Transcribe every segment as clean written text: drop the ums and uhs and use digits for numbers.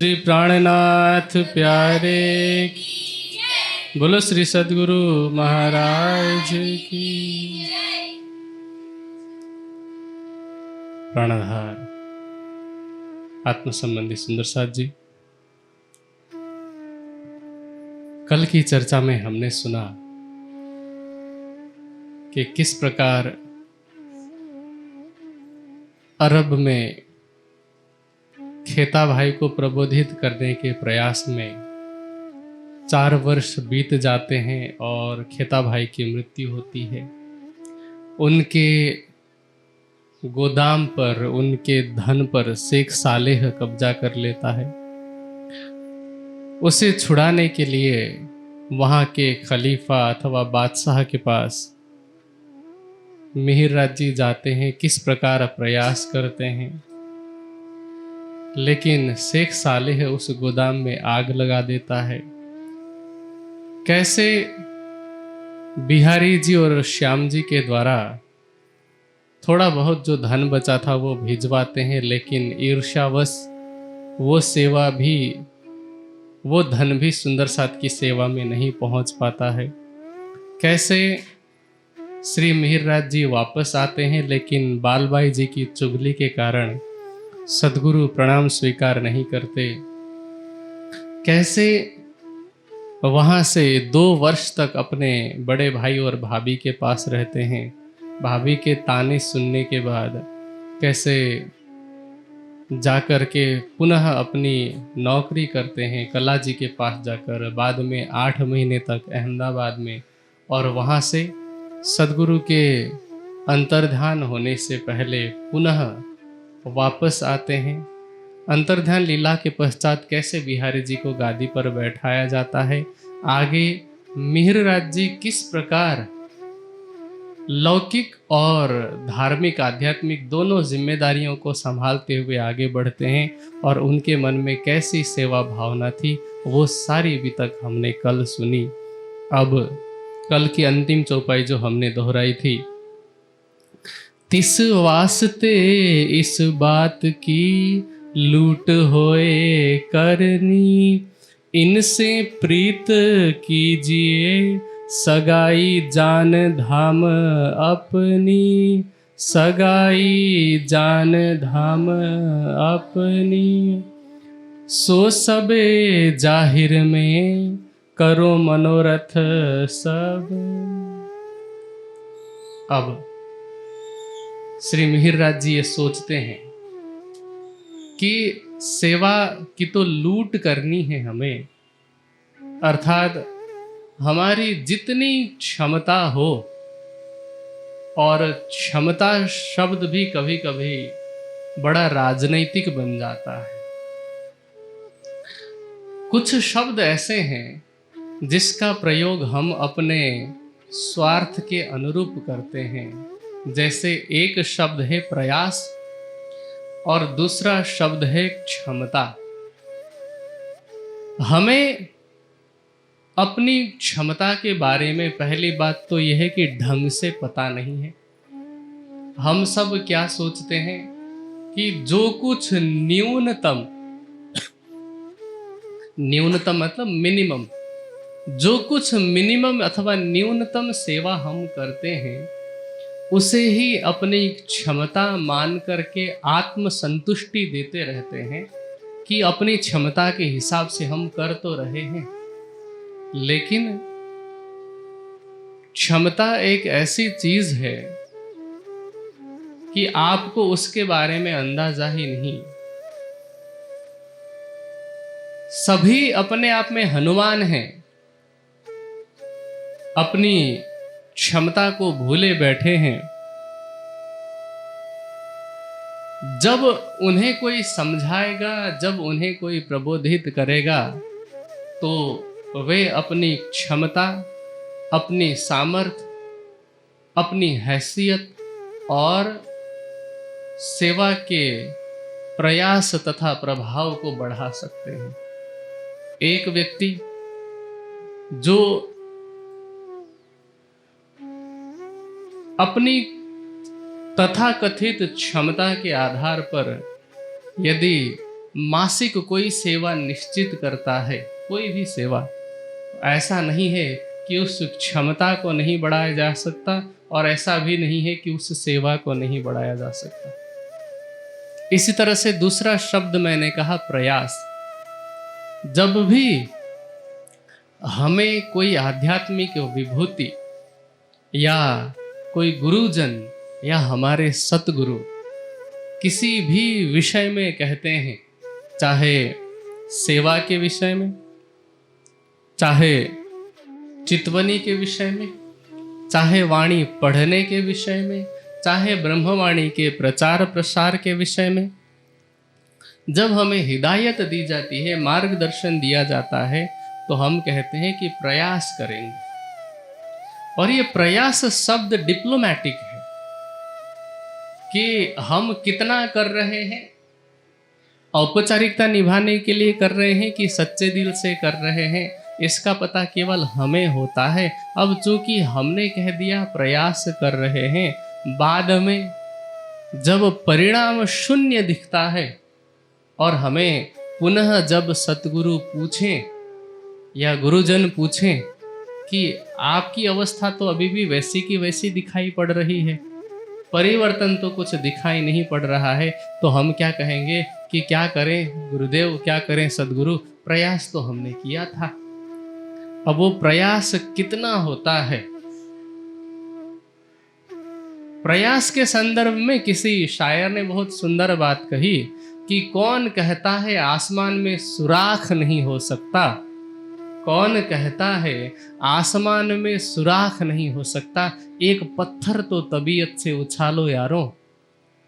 श्री प्राणनाथ प्यारे बोलो, श्री सद्गुरु महाराज की। प्राणाधार आत्म संबंधी सुंदर साथ जी, कल की चर्चा में हमने सुना कि किस प्रकार अरब में खेता भाई को प्रबोधित करने के प्रयास में 4 वर्ष बीत जाते हैं और खेता भाई की मृत्यु होती है। उनके गोदाम पर, उनके धन पर शेख सालेह कब्जा कर लेता है। उसे छुड़ाने के लिए वहाँ के खलीफा अथवा बादशाह के पास मिहिर जी जाते हैं, किस प्रकार प्रयास करते हैं, लेकिन शेख सालेह उस गोदाम में आग लगा देता है। कैसे बिहारी जी और श्याम जी के द्वारा थोड़ा बहुत जो धन बचा था वो भिजवाते हैं, लेकिन ईर्ष्यावश वो सेवा भी, वो धन भी सुंदर साथ की सेवा में नहीं पहुंच पाता है। कैसे श्री मिहिर जी वापस आते हैं, लेकिन बालबाई जी की चुगली के कारण सद्गुरु प्रणाम स्वीकार नहीं करते। कैसे वहाँ से 2 वर्ष तक अपने बड़े भाई और भाभी के पास रहते हैं। भाभी के ताने सुनने के बाद कैसे जाकर के पुनः अपनी नौकरी करते हैं कला जी के पास जाकर, बाद में 8 महीने तक अहमदाबाद में, और वहाँ से सद्गुरु के अंतर्ध्यान होने से पहले पुनः वापस आते हैं। अंतर्ध्यान लीला के पश्चात कैसे बिहारी जी को गादी पर बैठाया जाता है। आगे मिहिर जी किस प्रकार लौकिक और धार्मिक आध्यात्मिक दोनों जिम्मेदारियों को संभालते हुए आगे बढ़ते हैं, और उनके मन में कैसी सेवा भावना थी, वो सारी अभी तक हमने कल सुनी। अब कल की अंतिम चौपाई जो हमने दोहराई थी, तिस वास्ते इस बात की लूट होए करनी, इनसे प्रीत कीजिए सगाई जान धाम अपनी, सगाई जान धाम अपनी, सो सबे जाहिर में करो मनोरथ सब। अब श्री मिहिर जी ये सोचते हैं कि सेवा की तो लूट करनी है हमें, अर्थात हमारी जितनी क्षमता हो, और क्षमता शब्द भी कभी कभी बड़ा राजनैतिक बन जाता है। कुछ शब्द ऐसे हैं जिसका प्रयोग हम अपने स्वार्थ के अनुरूप करते हैं। जैसे एक शब्द है प्रयास और दूसरा शब्द है क्षमता। हमें अपनी क्षमता के बारे में पहली बात तो यह है कि ढंग से पता नहीं है। हम सब क्या सोचते हैं कि जो कुछ न्यूनतम मतलब मिनिमम, जो कुछ मिनिमम अथवा न्यूनतम सेवा हम करते हैं उसे ही अपनी क्षमता मान करके आत्म संतुष्टि देते रहते हैं कि अपनी क्षमता के हिसाब से हम कर तो रहे हैं। लेकिन क्षमता एक ऐसी चीज है कि आपको उसके बारे में अंदाजा ही नहीं। सभी अपने आप में हनुमान हैं, अपनी क्षमता को भूले बैठे हैं। जब उन्हें कोई समझाएगा, जब उन्हें कोई प्रबोधित करेगा, तो वे अपनी क्षमता, अपनी सामर्थ्य, अपनी हैसियत और सेवा के प्रयास तथा प्रभाव को बढ़ा सकते हैं। एक व्यक्ति जो अपनी तथाकथित क्षमता के आधार पर यदि मासिक कोई सेवा निश्चित करता है, कोई भी सेवा, ऐसा नहीं है कि उस क्षमता को नहीं बढ़ाया जा सकता और ऐसा भी नहीं है कि उस सेवा को नहीं बढ़ाया जा सकता। इसी तरह से दूसरा शब्द मैंने कहा प्रयास। जब भी हमें कोई आध्यात्मिक विभूति या कोई गुरुजन या हमारे सतगुरु किसी भी विषय में कहते हैं, चाहे सेवा के विषय में, चाहे चितवनी के विषय में, चाहे वाणी पढ़ने के विषय में, चाहे ब्रह्मवाणी के प्रचार प्रसार के विषय में, जब हमें हिदायत दी जाती है, मार्गदर्शन दिया जाता है, तो हम कहते हैं कि प्रयास करेंगे। और ये प्रयास शब्द डिप्लोमैटिक है कि हम कितना कर रहे हैं, औपचारिकता निभाने के लिए कर रहे हैं कि सच्चे दिल से कर रहे हैं, इसका पता केवल हमें होता है। अब चूंकि हमने कह दिया प्रयास कर रहे हैं, बाद में जब परिणाम शून्य दिखता है और हमें पुनः जब सतगुरु पूछें या गुरुजन पूछें कि आपकी अवस्था तो अभी भी वैसी की वैसी दिखाई पड़ रही है, परिवर्तन तो कुछ दिखाई नहीं पड़ रहा है, तो हम क्या कहेंगे कि क्या करें गुरुदेव, क्या करें सदगुरु, प्रयास तो हमने किया था। अब वो प्रयास कितना होता है, प्रयास के संदर्भ में किसी शायर ने बहुत सुंदर बात कही कि कौन कहता है आसमान में सुराख नहीं हो सकता, कौन कहता है आसमान में सुराख नहीं हो सकता, एक पत्थर तो तबीयत से उछालो यारों।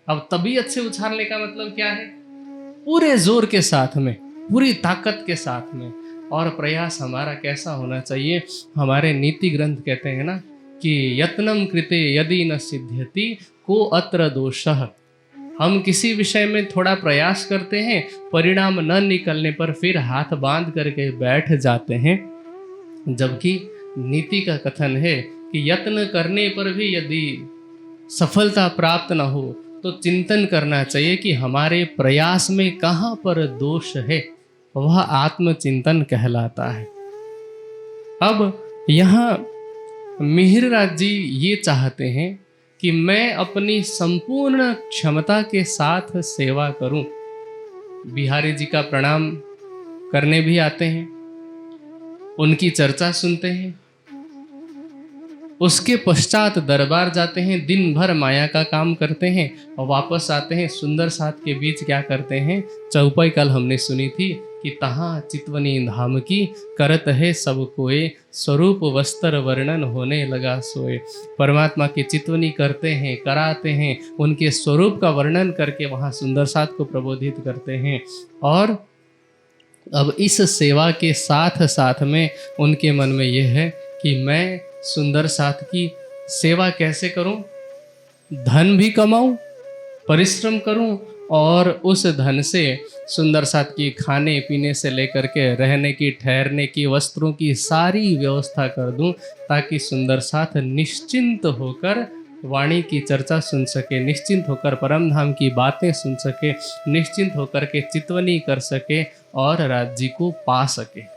अब तबीयत से उछालने का मतलब क्या है, पूरे जोर के साथ में, पूरी ताकत के साथ में। और प्रयास हमारा कैसा होना चाहिए, हमारे नीति ग्रंथ कहते हैं ना कि यत्नम कृते यदि न सिद्ध्यति को अत्र दोषः। हम किसी विषय में थोड़ा प्रयास करते हैं, परिणाम न निकलने पर फिर हाथ बांध करके बैठ जाते हैं, जबकि नीति का कथन है कि यत्न करने पर भी यदि सफलता प्राप्त न हो तो चिंतन करना चाहिए कि हमारे प्रयास में कहाँ पर दोष है, वह आत्मचिंतन कहलाता है। अब यहाँ मिहिरराज जी ये चाहते हैं कि मैं अपनी संपूर्ण क्षमता के साथ सेवा करूं। बिहारी जी का प्रणाम करने भी आते हैं, उनकी चर्चा सुनते हैं, उसके पश्चात दरबार जाते हैं, दिन भर माया का काम करते हैं और वापस आते हैं। सुंदर साथ के बीच क्या करते हैं, चौपाई कल हमने सुनी थी कि तहाँ चितवनी धाम की करत है सब कोय, स्वरूप वस्त्र वर्णन होने लगा सोए। परमात्मा की चितवनी करते हैं, कराते हैं, उनके स्वरूप का वर्णन करके वहाँ सुंदर साथ को प्रबोधित करते हैं। और अब इस सेवा के साथ साथ में उनके मन में यह है कि मैं सुंदर साथ की सेवा कैसे करूं, धन भी कमाऊं, परिश्रम करूं और उस धन से सुंदर साथ की खाने पीने से लेकर के रहने की, ठहरने की, वस्त्रों की सारी व्यवस्था कर दूं, ताकि सुंदर साथ निश्चिंत होकर वाणी की चर्चा सुन सके, निश्चिंत होकर परम धाम की बातें सुन सके, निश्चिंत होकर के चितवनी कर सके और राज्य को पा सके।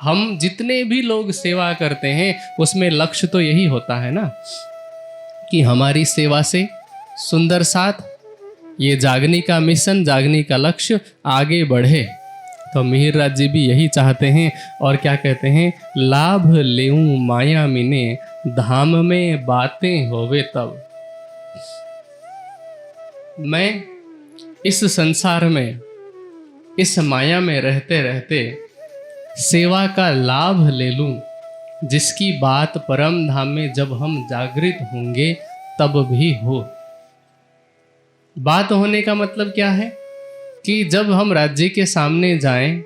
हम जितने भी लोग सेवा करते हैं उसमें लक्ष्य तो यही होता है ना कि हमारी सेवा से सुंदर साथ ये जागने का मिशन, जागने का लक्ष्य आगे बढ़े। तो मिहिरराज जी भी यही चाहते हैं और क्या कहते हैं, लाभ लेऊं माया मिने, धाम में बातें होवे तब। मैं इस संसार में, इस माया में रहते रहते सेवा का लाभ ले लूं, जिसकी बात परम धाम में जब हम जागृत होंगे तब भी हो। बात होने का मतलब क्या है कि जब हम राज्य के सामने जाएं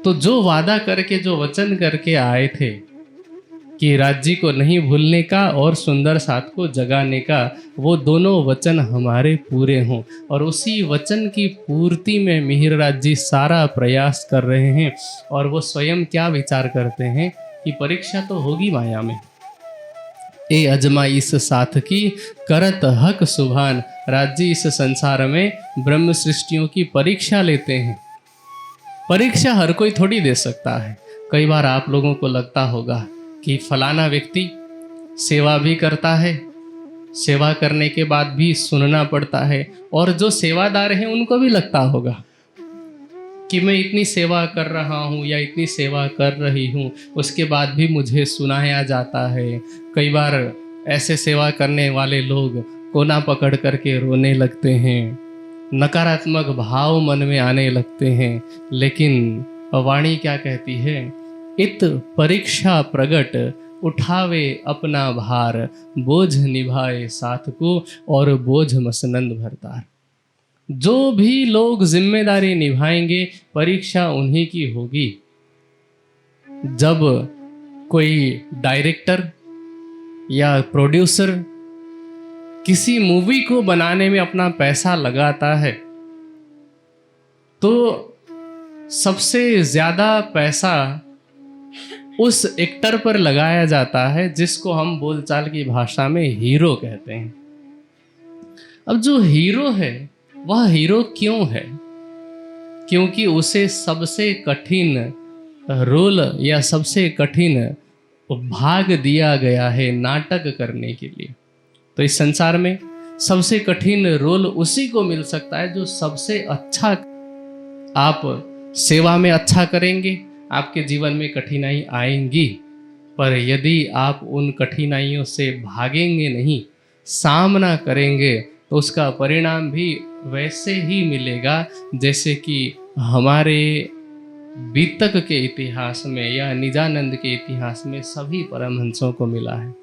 तो जो वादा करके, जो वचन करके आए थे कि राज्य को नहीं भूलने का और सुंदर साथ को जगाने का, वो दोनों वचन हमारे पूरे हों। और उसी वचन की पूर्ति में मिहिरराज जी सारा प्रयास कर रहे हैं। और वो स्वयं क्या विचार करते हैं कि परीक्षा तो होगी माया में, ए अजमाइश साथ की करत हक सुभान। राज्य इस संसार में ब्रह्म सृष्टियों की परीक्षा लेते हैं। परीक्षा हर कोई थोड़ी दे सकता है। कई बार आप लोगों को लगता होगा कि फलाना व्यक्ति सेवा भी करता है, सेवा करने के बाद भी सुनना पड़ता है, और जो सेवादार हैं उनको भी लगता होगा कि मैं इतनी सेवा कर रहा हूँ या इतनी सेवा कर रही हूँ, उसके बाद भी मुझे सुनाया जाता है। कई बार ऐसे सेवा करने वाले लोग कोना पकड़ करके रोने लगते हैं, नकारात्मक भाव मन में आने लगते हैं। लेकिन वाणी क्या कहती है? इत परीक्षा प्रगट उठावे अपना भार, बोझ निभाए साथ को और बोझ मसनंद भरतार। जो भी लोग जिम्मेदारी निभाएंगे परीक्षा उन्हीं की होगी। जब कोई डायरेक्टर या प्रोड्यूसर किसी मूवी को बनाने में अपना पैसा लगाता है तो सबसे ज्यादा पैसा उस एक्टर पर लगाया जाता है जिसको हम बोलचाल की भाषा में हीरो कहते हैं। अब जो हीरो है वह हीरो क्यों है? क्योंकि उसे सबसे कठिन रोल या सबसे कठिन भाग दिया गया है नाटक करने के लिए। तो इस संसार में सबसे कठिन रोल उसी को मिल सकता है जो सबसे अच्छा। आप सेवा में अच्छा करेंगे, आपके जीवन में कठिनाई आएंगी, पर यदि आप उन कठिनाइयों से भागेंगे नहीं, सामना करेंगे, तो उसका परिणाम भी वैसे ही मिलेगा जैसे कि हमारे बीतक के इतिहास में या निजानंद के इतिहास में सभी परमहंसों को मिला है।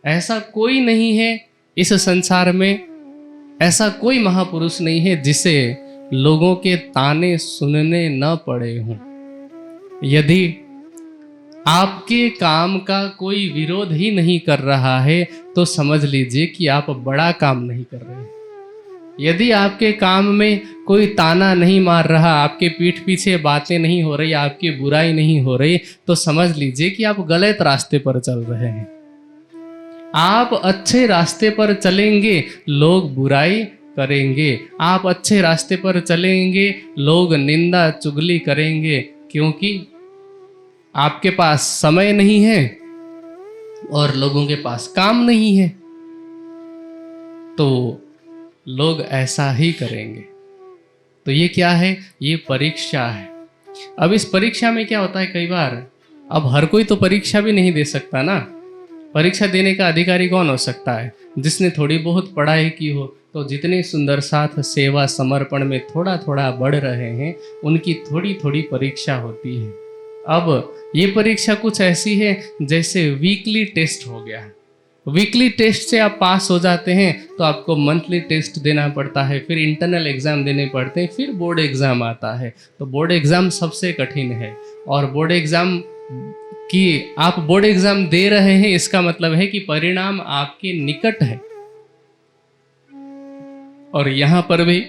ऐसा कोई नहीं है इस संसार में, ऐसा कोई महापुरुष नहीं है जिसे लोगों के ताने सुनने न पड़े हों। यदि आपके काम का कोई विरोध ही नहीं कर रहा है तो समझ लीजिए कि आप बड़ा काम नहीं कर रहे हैं। यदि आपके काम में कोई ताना नहीं मार रहा, आपके पीठ पीछे बातें नहीं हो रही, आपकी बुराई नहीं हो रही, तो समझ लीजिए कि आप गलत रास्ते पर चल रहे हैं। आप अच्छे रास्ते पर चलेंगे, लोग बुराई करेंगे। आप अच्छे रास्ते पर चलेंगे, लोग निंदा चुगली करेंगे, क्योंकि आपके पास समय नहीं है और लोगों के पास काम नहीं है, तो लोग ऐसा ही करेंगे। तो ये क्या है? ये परीक्षा है। अब इस परीक्षा में क्या होता है, कई बार अब हर कोई तो परीक्षा भी नहीं दे सकता ना। परीक्षा देने का अधिकारी कौन हो सकता है? जिसने थोड़ी बहुत पढ़ाई की हो। तो जितने सुंदर साथ सेवा समर्पण में थोड़ा थोड़ा बढ़ रहे हैं, उनकी थोड़ी थोड़ी परीक्षा होती है। अब ये परीक्षा कुछ ऐसी है जैसे वीकली टेस्ट हो गया है। वीकली टेस्ट से आप पास हो जाते हैं तो आपको मंथली टेस्ट देना पड़ता है, फिर इंटरनल एग्ज़ाम देने पड़ते हैं, फिर बोर्ड एग्ज़ाम आता है। तो बोर्ड एग्ज़ाम सबसे कठिन है, और बोर्ड एग्ज़ाम की आप बोर्ड एग्ज़ाम दे रहे हैं, इसका मतलब है कि परिणाम आपके निकट है। और यहाँ पर भी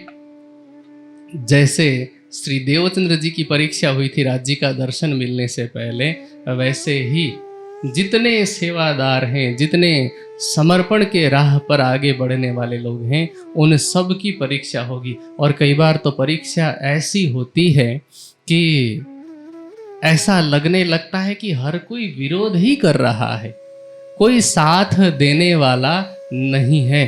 जैसे श्री देवचंद्र जी की परीक्षा हुई थी राज्य का दर्शन मिलने से पहले, वैसे ही जितने सेवादार हैं, जितने समर्पण के राह पर आगे बढ़ने वाले लोग हैं, उन सब की परीक्षा होगी। और कई बार तो परीक्षा ऐसी होती है कि ऐसा लगने लगता है कि हर कोई विरोध ही कर रहा है, कोई साथ देने वाला नहीं है।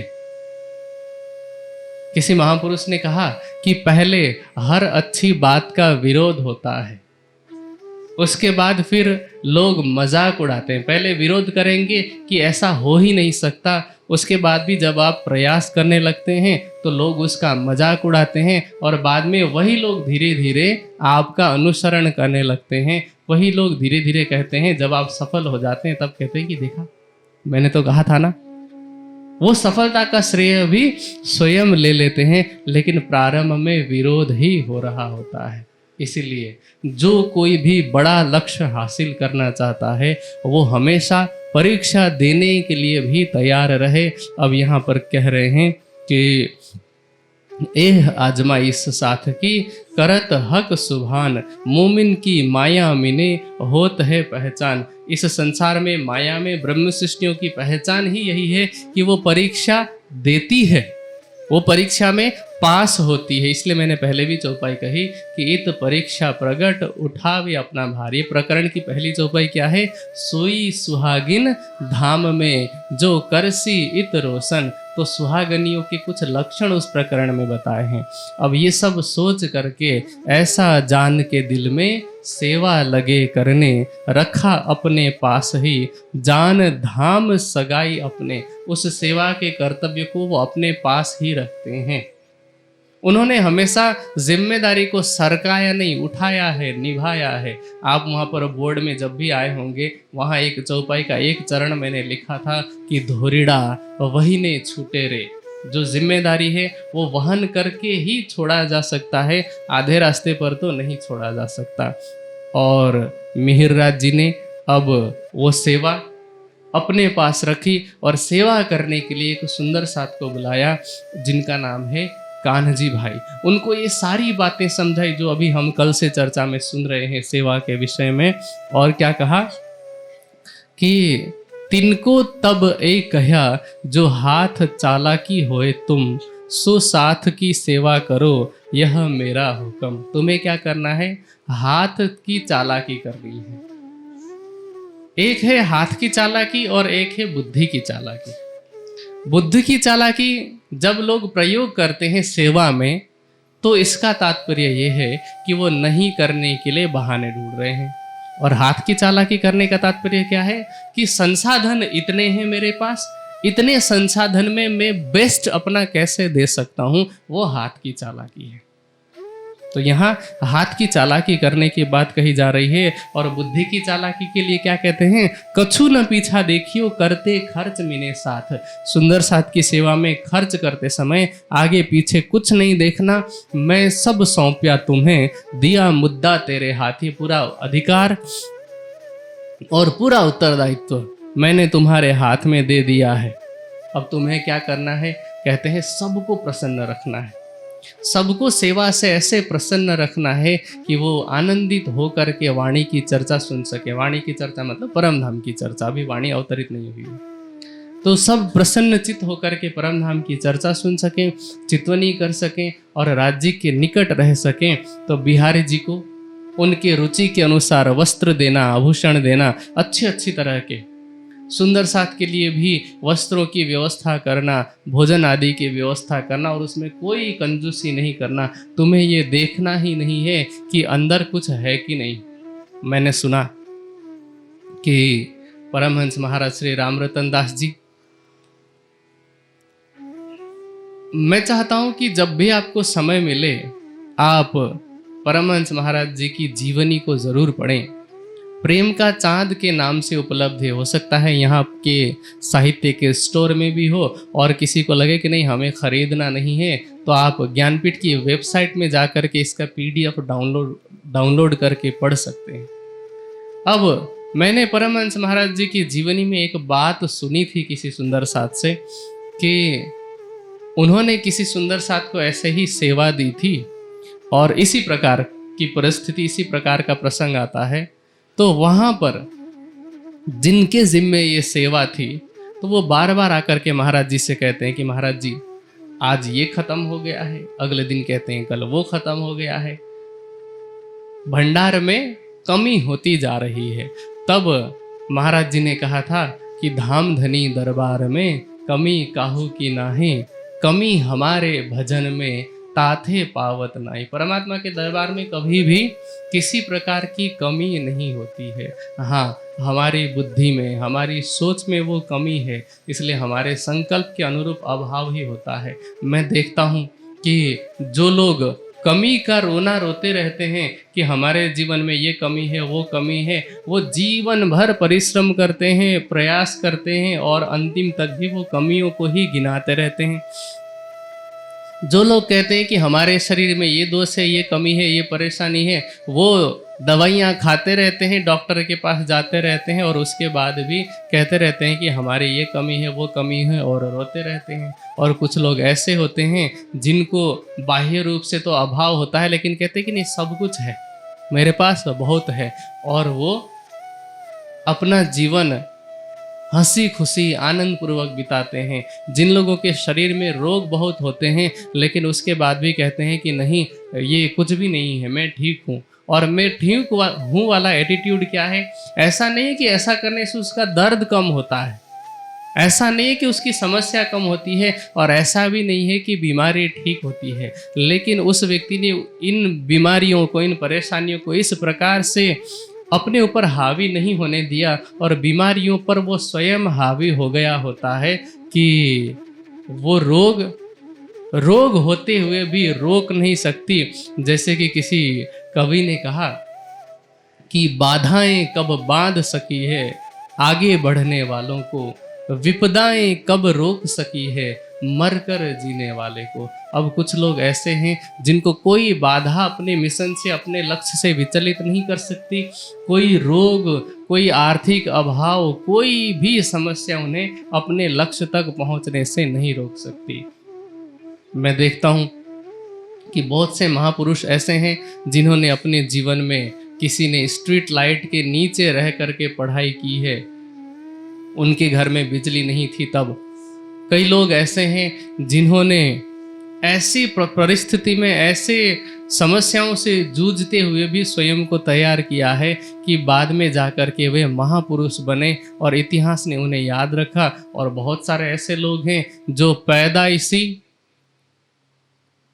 किसी महापुरुष ने कहा कि पहले हर अच्छी बात का विरोध होता है, उसके बाद फिर लोग मजाक उड़ाते हैं। पहले विरोध करेंगे कि ऐसा हो ही नहीं सकता, उसके बाद भी जब आप प्रयास करने लगते हैं तो लोग उसका मजाक उड़ाते हैं, और बाद में वही लोग धीरे धीरे आपका अनुसरण करने लगते हैं। वही लोग धीरे धीरे कहते हैं, जब आप सफल हो जाते हैं तब कहते हैं कि देखा मैंने तो कहा था ना। वो सफलता का श्रेय भी स्वयं ले लेते हैं, लेकिन प्रारंभ में विरोध ही हो रहा होता है। इसीलिए जो कोई भी बड़ा लक्ष्य हासिल करना चाहता है वो हमेशा परीक्षा देने के लिए भी तैयार रहे। अब यहाँ पर कह रहे हैं कि एह आजमाइश साथ की, करत हक सुभान, मोमिन की माया मिने होत है पहचान। इस संसार में, माया में, ब्रह्म सृष्टियों की पहचान ही यही है कि वो परीक्षा देती है, वो परीक्षा में पास होती है। इसलिए मैंने पहले भी चौपाई कही कि इत परीक्षा प्रगट उठावे अपना भार। ये प्रकरण की पहली चौपाई क्या है? सोई सुहागिन धाम में जो करसी इत रोशन। तो सुहागनियों के कुछ लक्षण उस प्रकरण में बताए हैं। अब ये सब सोच करके, ऐसा जान के दिल में सेवा लगे करने, रखा अपने पास ही जान धाम सगाई अपने। उस सेवा के कर्तव्य को वो अपने पास ही रखते हैं। उन्होंने हमेशा जिम्मेदारी को सरकाया नहीं, उठाया है, निभाया है। आप वहाँ पर बोर्ड में जब भी आए होंगे, वहाँ एक चौपाई का एक चरण मैंने लिखा था कि धोरिड़ा वही ने छूटे रे। जो जिम्मेदारी है वो वहन करके ही छोड़ा जा सकता है, आधे रास्ते पर तो नहीं छोड़ा जा सकता। और मिहिरराज जी ने अब वो सेवा अपने पास रखी और सेवा करने के लिए एक सुंदर साथ को बुलाया, जिनका नाम है कान्हजी भाई। उनको ये सारी बातें समझाई जो अभी हम कल से चर्चा में सुन रहे हैं सेवा के विषय में। और क्या कहा कि तिनको तब ए कह्या, जो हाथ चालाकी होए तुम, सो साथ की सेवा करो यह मेरा हुक्म। तुम्हें क्या करना है? हाथ की चालाकी करनी है। एक है हाथ की चालाकी और एक है बुद्धि की चालाकी। बुद्धि की चालाकी जब लोग प्रयोग करते हैं सेवा में, तो इसका तात्पर्य यह है कि वो नहीं करने के लिए बहाने ढूंढ रहे हैं। और हाथ की चालाकी करने का तात्पर्य क्या है कि संसाधन इतने हैं मेरे पास, इतने संसाधन में मैं बेस्ट अपना कैसे दे सकता हूं, वो हाथ की चालाकी है। तो यहाँ हाथ की चालाकी करने की बात कही जा रही है। और बुद्धि की चालाकी के लिए क्या कहते हैं? कछु न पीछा देखियो, करते खर्च मिने साथ। सुंदर साथ की सेवा में खर्च करते समय आगे पीछे कुछ नहीं देखना। मैं सब सौंपया तुम्हें, दिया मुद्दा तेरे हाथी। पूरा अधिकार और पूरा उत्तरदायित्व मैंने तुम्हारे हाथ में दे दिया है। अब तुम्हें क्या करना है? कहते हैं सबको प्रसन्न रखना है, सबको सेवा से ऐसे प्रसन्न रखना है कि वो आनंदित होकर के वाणी की चर्चा सुन सके। वाणी की चर्चा मतलब परम धाम की चर्चा, अभी वाणी अवतरित नहीं हुई है। तो सब प्रसन्न चित्त होकर के परम धाम की चर्चा सुन सकें, चितवनी कर सकें और राज्य के निकट रह सकें। तो बिहारी जी को उनके रुचि के अनुसार वस्त्र देना, आभूषण देना, अच्छी तरह के सुंदर साथ के लिए भी वस्त्रों की व्यवस्था करना, भोजन आदि की व्यवस्था करना, और उसमें कोई कंजूसी नहीं करना। तुम्हें ये देखना ही नहीं है कि अंदर कुछ है कि नहीं। मैंने सुना कि परमहंस महाराज श्री रामरतन दास जी, मैं चाहता हूं कि जब भी आपको समय मिले आप परमहंस महाराज जी की जीवनी को जरूर पढ़ें। प्रेम का चांद के नाम से उपलब्ध है। हो सकता है यहाँ के साहित्य के स्टोर में भी हो, और किसी को लगे कि नहीं हमें खरीदना नहीं है, तो आप ज्ञानपीठ की वेबसाइट में जा कर के इसका PDF डाउनलोड करके पढ़ सकते हैं। अब मैंने परमहंस महाराज जी की जीवनी में एक बात सुनी थी किसी सुंदर साथ से, कि उन्होंने किसी सुंदर साथ को ऐसे ही सेवा दी थी, और इसी प्रकार की परिस्थिति, इसी प्रकार का प्रसंग आता है। तो वहाँ पर जिनके जिम्मे ये सेवा थी, तो वो बार बार आकर के महाराज जी से कहते हैं कि महाराज जी आज ये खत्म हो गया है, अगले दिन कहते हैं कल वो खत्म हो गया है, भंडार में कमी होती जा रही है। तब महाराज जी ने कहा था कि धाम धनी दरबार में कमी काहू की नाहे, कमी हमारे भजन में ताथे पावत नाई। परमात्मा के दरबार में कभी भी किसी प्रकार की कमी नहीं होती है। हाँ, हमारी बुद्धि में, हमारी सोच में वो कमी है, इसलिए हमारे संकल्प के अनुरूप अभाव ही होता है। मैं देखता हूँ कि जो लोग कमी का रोना रोते रहते हैं कि हमारे जीवन में ये कमी है, वो कमी है, वो जीवन भर परिश्रम करते हैं, प्रयास करते हैं, और अंतिम तक भी वो कमियों को ही गिनाते रहते हैं। जो लोग कहते हैं कि हमारे शरीर में ये दोष है, ये कमी है, ये परेशानी है, वो दवाइयाँ खाते रहते हैं, डॉक्टर के पास जाते रहते हैं और उसके बाद भी कहते रहते हैं कि हमारी ये कमी है वो कमी है और रोते रहते हैं। और कुछ लोग ऐसे होते हैं जिनको बाह्य रूप से तो अभाव होता है लेकिन कहते हैं कि नहीं सब कुछ है, मेरे पास बहुत है, और वो अपना जीवन हंसी खुशी आनंद पूर्वक बिताते हैं। जिन लोगों के शरीर में रोग बहुत होते हैं लेकिन उसके बाद भी कहते हैं कि नहीं ये कुछ भी नहीं है, मैं ठीक हूँ, और मैं ठीक हूँ वाला एटीट्यूड क्या है? ऐसा नहीं है कि ऐसा करने से उसका दर्द कम होता है, ऐसा नहीं है कि उसकी समस्या कम होती है, और ऐसा भी नहीं है कि बीमारी ठीक होती है, लेकिन उस व्यक्ति ने इन बीमारियों को, इन परेशानियों को इस प्रकार से अपने ऊपर हावी नहीं होने दिया और बीमारियों पर वो स्वयं हावी हो गया होता है कि वो रोग होते हुए भी रोक नहीं सकती। जैसे कि किसी कवि ने कहा कि बाधाएं कब बांध सकी है आगे बढ़ने वालों को, विपदाएं कब रोक सकी है मरकर जीने वाले को। अब कुछ लोग ऐसे हैं जिनको कोई बाधा अपने मिशन से, अपने लक्ष्य से विचलित नहीं कर सकती, कोई रोग, कोई आर्थिक अभाव, कोई भी समस्या उन्हें अपने लक्ष्य तक पहुंचने से नहीं रोक सकती। मैं देखता हूँ कि बहुत से महापुरुष ऐसे हैं जिन्होंने अपने जीवन में, किसी ने स्ट्रीट लाइट के नीचे रह करके पढ़ाई की है, उनके घर में बिजली नहीं थी तब। कई लोग ऐसे हैं जिन्होंने ऐसी परिस्थिति में, ऐसे समस्याओं से जूझते हुए भी स्वयं को तैयार किया है कि बाद में जाकर के वे महापुरुष बने और इतिहास ने उन्हें याद रखा। और बहुत सारे ऐसे लोग हैं जो पैदाइशी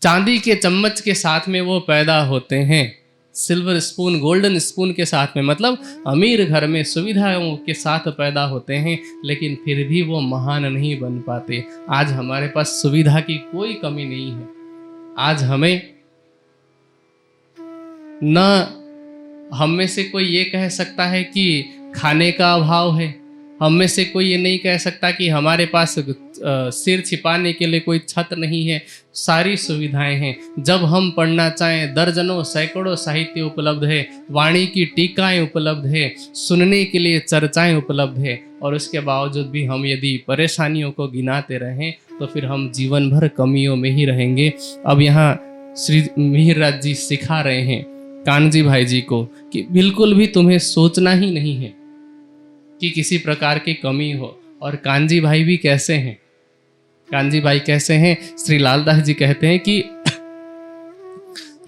चांदी के चम्मच के साथ में वो पैदा होते हैं, सिल्वर स्पून, गोल्डन स्पून के साथ में, मतलब अमीर घर में सुविधाओं के साथ पैदा होते हैं, लेकिन फिर भी वो महान नहीं बन पाते। आज हमारे पास सुविधा की कोई कमी नहीं है। आज हमें न हम में से कोई ये कह सकता है कि खाने का अभाव है, हम में से कोई ये नहीं कह सकता कि हमारे पास सिर छिपाने के लिए कोई छत नहीं है। सारी सुविधाएं हैं। जब हम पढ़ना चाहें दर्जनों सैकड़ों साहित्य उपलब्ध है, वाणी की टीकाएं उपलब्ध है, सुनने के लिए चर्चाएं उपलब्ध है, और उसके बावजूद भी हम यदि परेशानियों को गिनाते रहें तो फिर हम जीवन भर कमियों में ही रहेंगे। अब यहाँ श्री मिहिरराज जी सिखा रहे हैं कान्जी भाई जी को कि बिल्कुल भी तुम्हें सोचना ही नहीं है कि किसी प्रकार की कमी हो। और कान्जी भाई भी कैसे हैं? कान्जी भाई कैसे हैं? श्री लालदास जी कहते हैं कि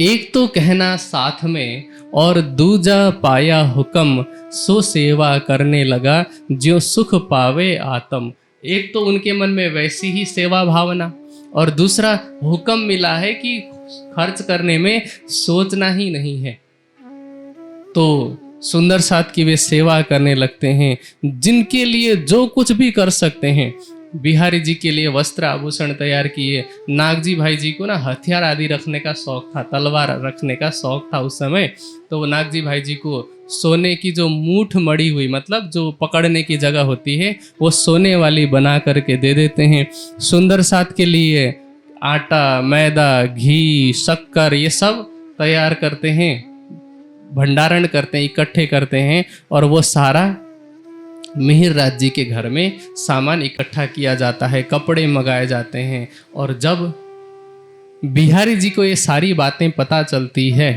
एक तो कहना साथ में और दूजा पाया हुक्म, सो सेवा करने लगा जो सुख पावे आत्म। एक तो उनके मन में वैसी ही सेवा भावना, और दूसरा हुक्म मिला है कि खर्च करने में सोचना ही नहीं है। तो सुंदर साथ की वे सेवा करने लगते हैं, जिनके लिए जो कुछ भी कर सकते हैं। बिहारी जी के लिए वस्त्र आभूषण तैयार किए। नागजी भाई जी को ना हथियार आदि रखने का शौक था, तलवार रखने का शौक था उस समय। तो वो नागजी भाई जी को सोने की जो मूठ मड़ी हुई, मतलब जो पकड़ने की जगह होती है, वो सोने वाली बना करके दे देते हैं। सुंदर साथ के लिए आटा, मैदा, घी, शक्कर ये सब तैयार करते हैं, भंडारण करते हैं, इकट्ठे करते हैं, और वो सारा मिहिरराज जी के घर में सामान इकट्ठा किया जाता है, कपड़े मंगाए जाते हैं। और जब बिहारी जी को ये सारी बातें पता चलती है,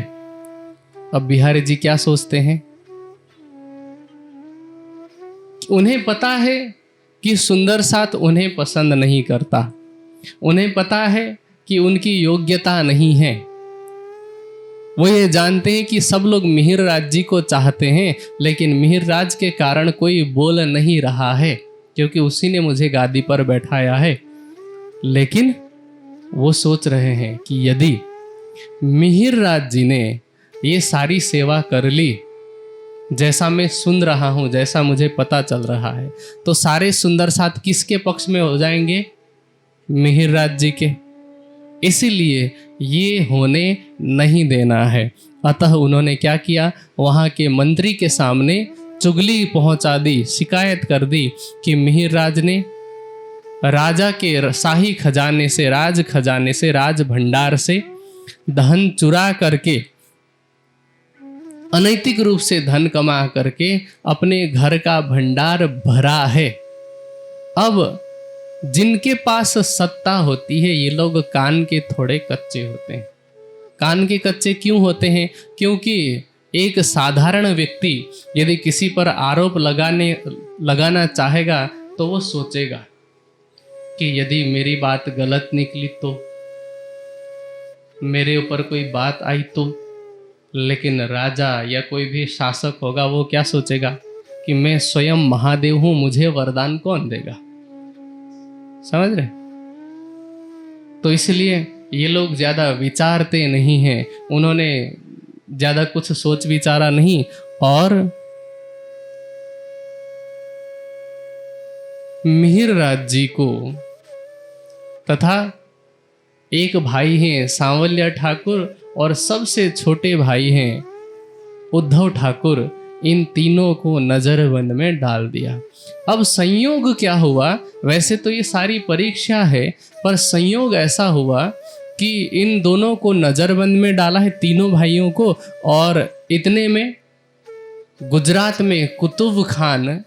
अब बिहारी जी क्या सोचते हैं? उन्हें पता है कि सुंदर साथ उन्हें पसंद नहीं करता, उन्हें पता है कि उनकी योग्यता नहीं है। वो ये जानते हैं कि सब लोग मिहिरराज जी को चाहते हैं, लेकिन मिहिरराज के कारण कोई बोल नहीं रहा है, क्योंकि उसी ने मुझे गादी पर बैठाया है। लेकिन वो सोच रहे हैं कि यदि मिहिरराज जी ने ये सारी सेवा कर ली, जैसा मैं सुन रहा हूँ, जैसा मुझे पता चल रहा है, तो सारे सुंदर साथ किसके पक्ष में हो जाएंगे? मिहिरराज जी के। इसीलिए ये होने नहीं देना है। अतः उन्होंने क्या किया, वहाँ के मंत्री के सामने चुगली पहुंचा दी, शिकायत कर दी कि मिहिरराज ने राजा के शाही खजाने से, राज खजाने से, राज भंडार से धन चुरा करके अनैतिक रूप से धन कमा करके अपने घर का भंडार भरा है। अब जिनके पास सत्ता होती है ये लोग कान के थोड़े कच्चे होते हैं। कान के कच्चे क्यों होते हैं? क्योंकि एक साधारण व्यक्ति यदि किसी पर आरोप लगाना चाहेगा तो वो सोचेगा कि यदि मेरी बात गलत निकली तो, मेरे ऊपर कोई बात आई तो। लेकिन राजा या कोई भी शासक होगा वो क्या सोचेगा कि मैं स्वयं महादेव हूं, मुझे वरदान कौन देगा। समझ रहे? तो इसलिए ये लोग ज्यादा विचारते नहीं हैं, उन्होंने ज्यादा कुछ सोच विचारा नहीं। और मिहिरराज जी को तथा एक भाई हैं सांवलिया ठाकुर और सबसे छोटे भाई हैं उद्धव ठाकुर, इन तीनों को नजरबंद में डाल दिया। अब संयोग क्या हुआ? वैसे तो ये सारी परीक्षा है, पर संयोग ऐसा हुआ कि इन दोनों को नजरबंद में डाला है, तीनों भाइयों को। और इतने में गुजरात में कुतुब खान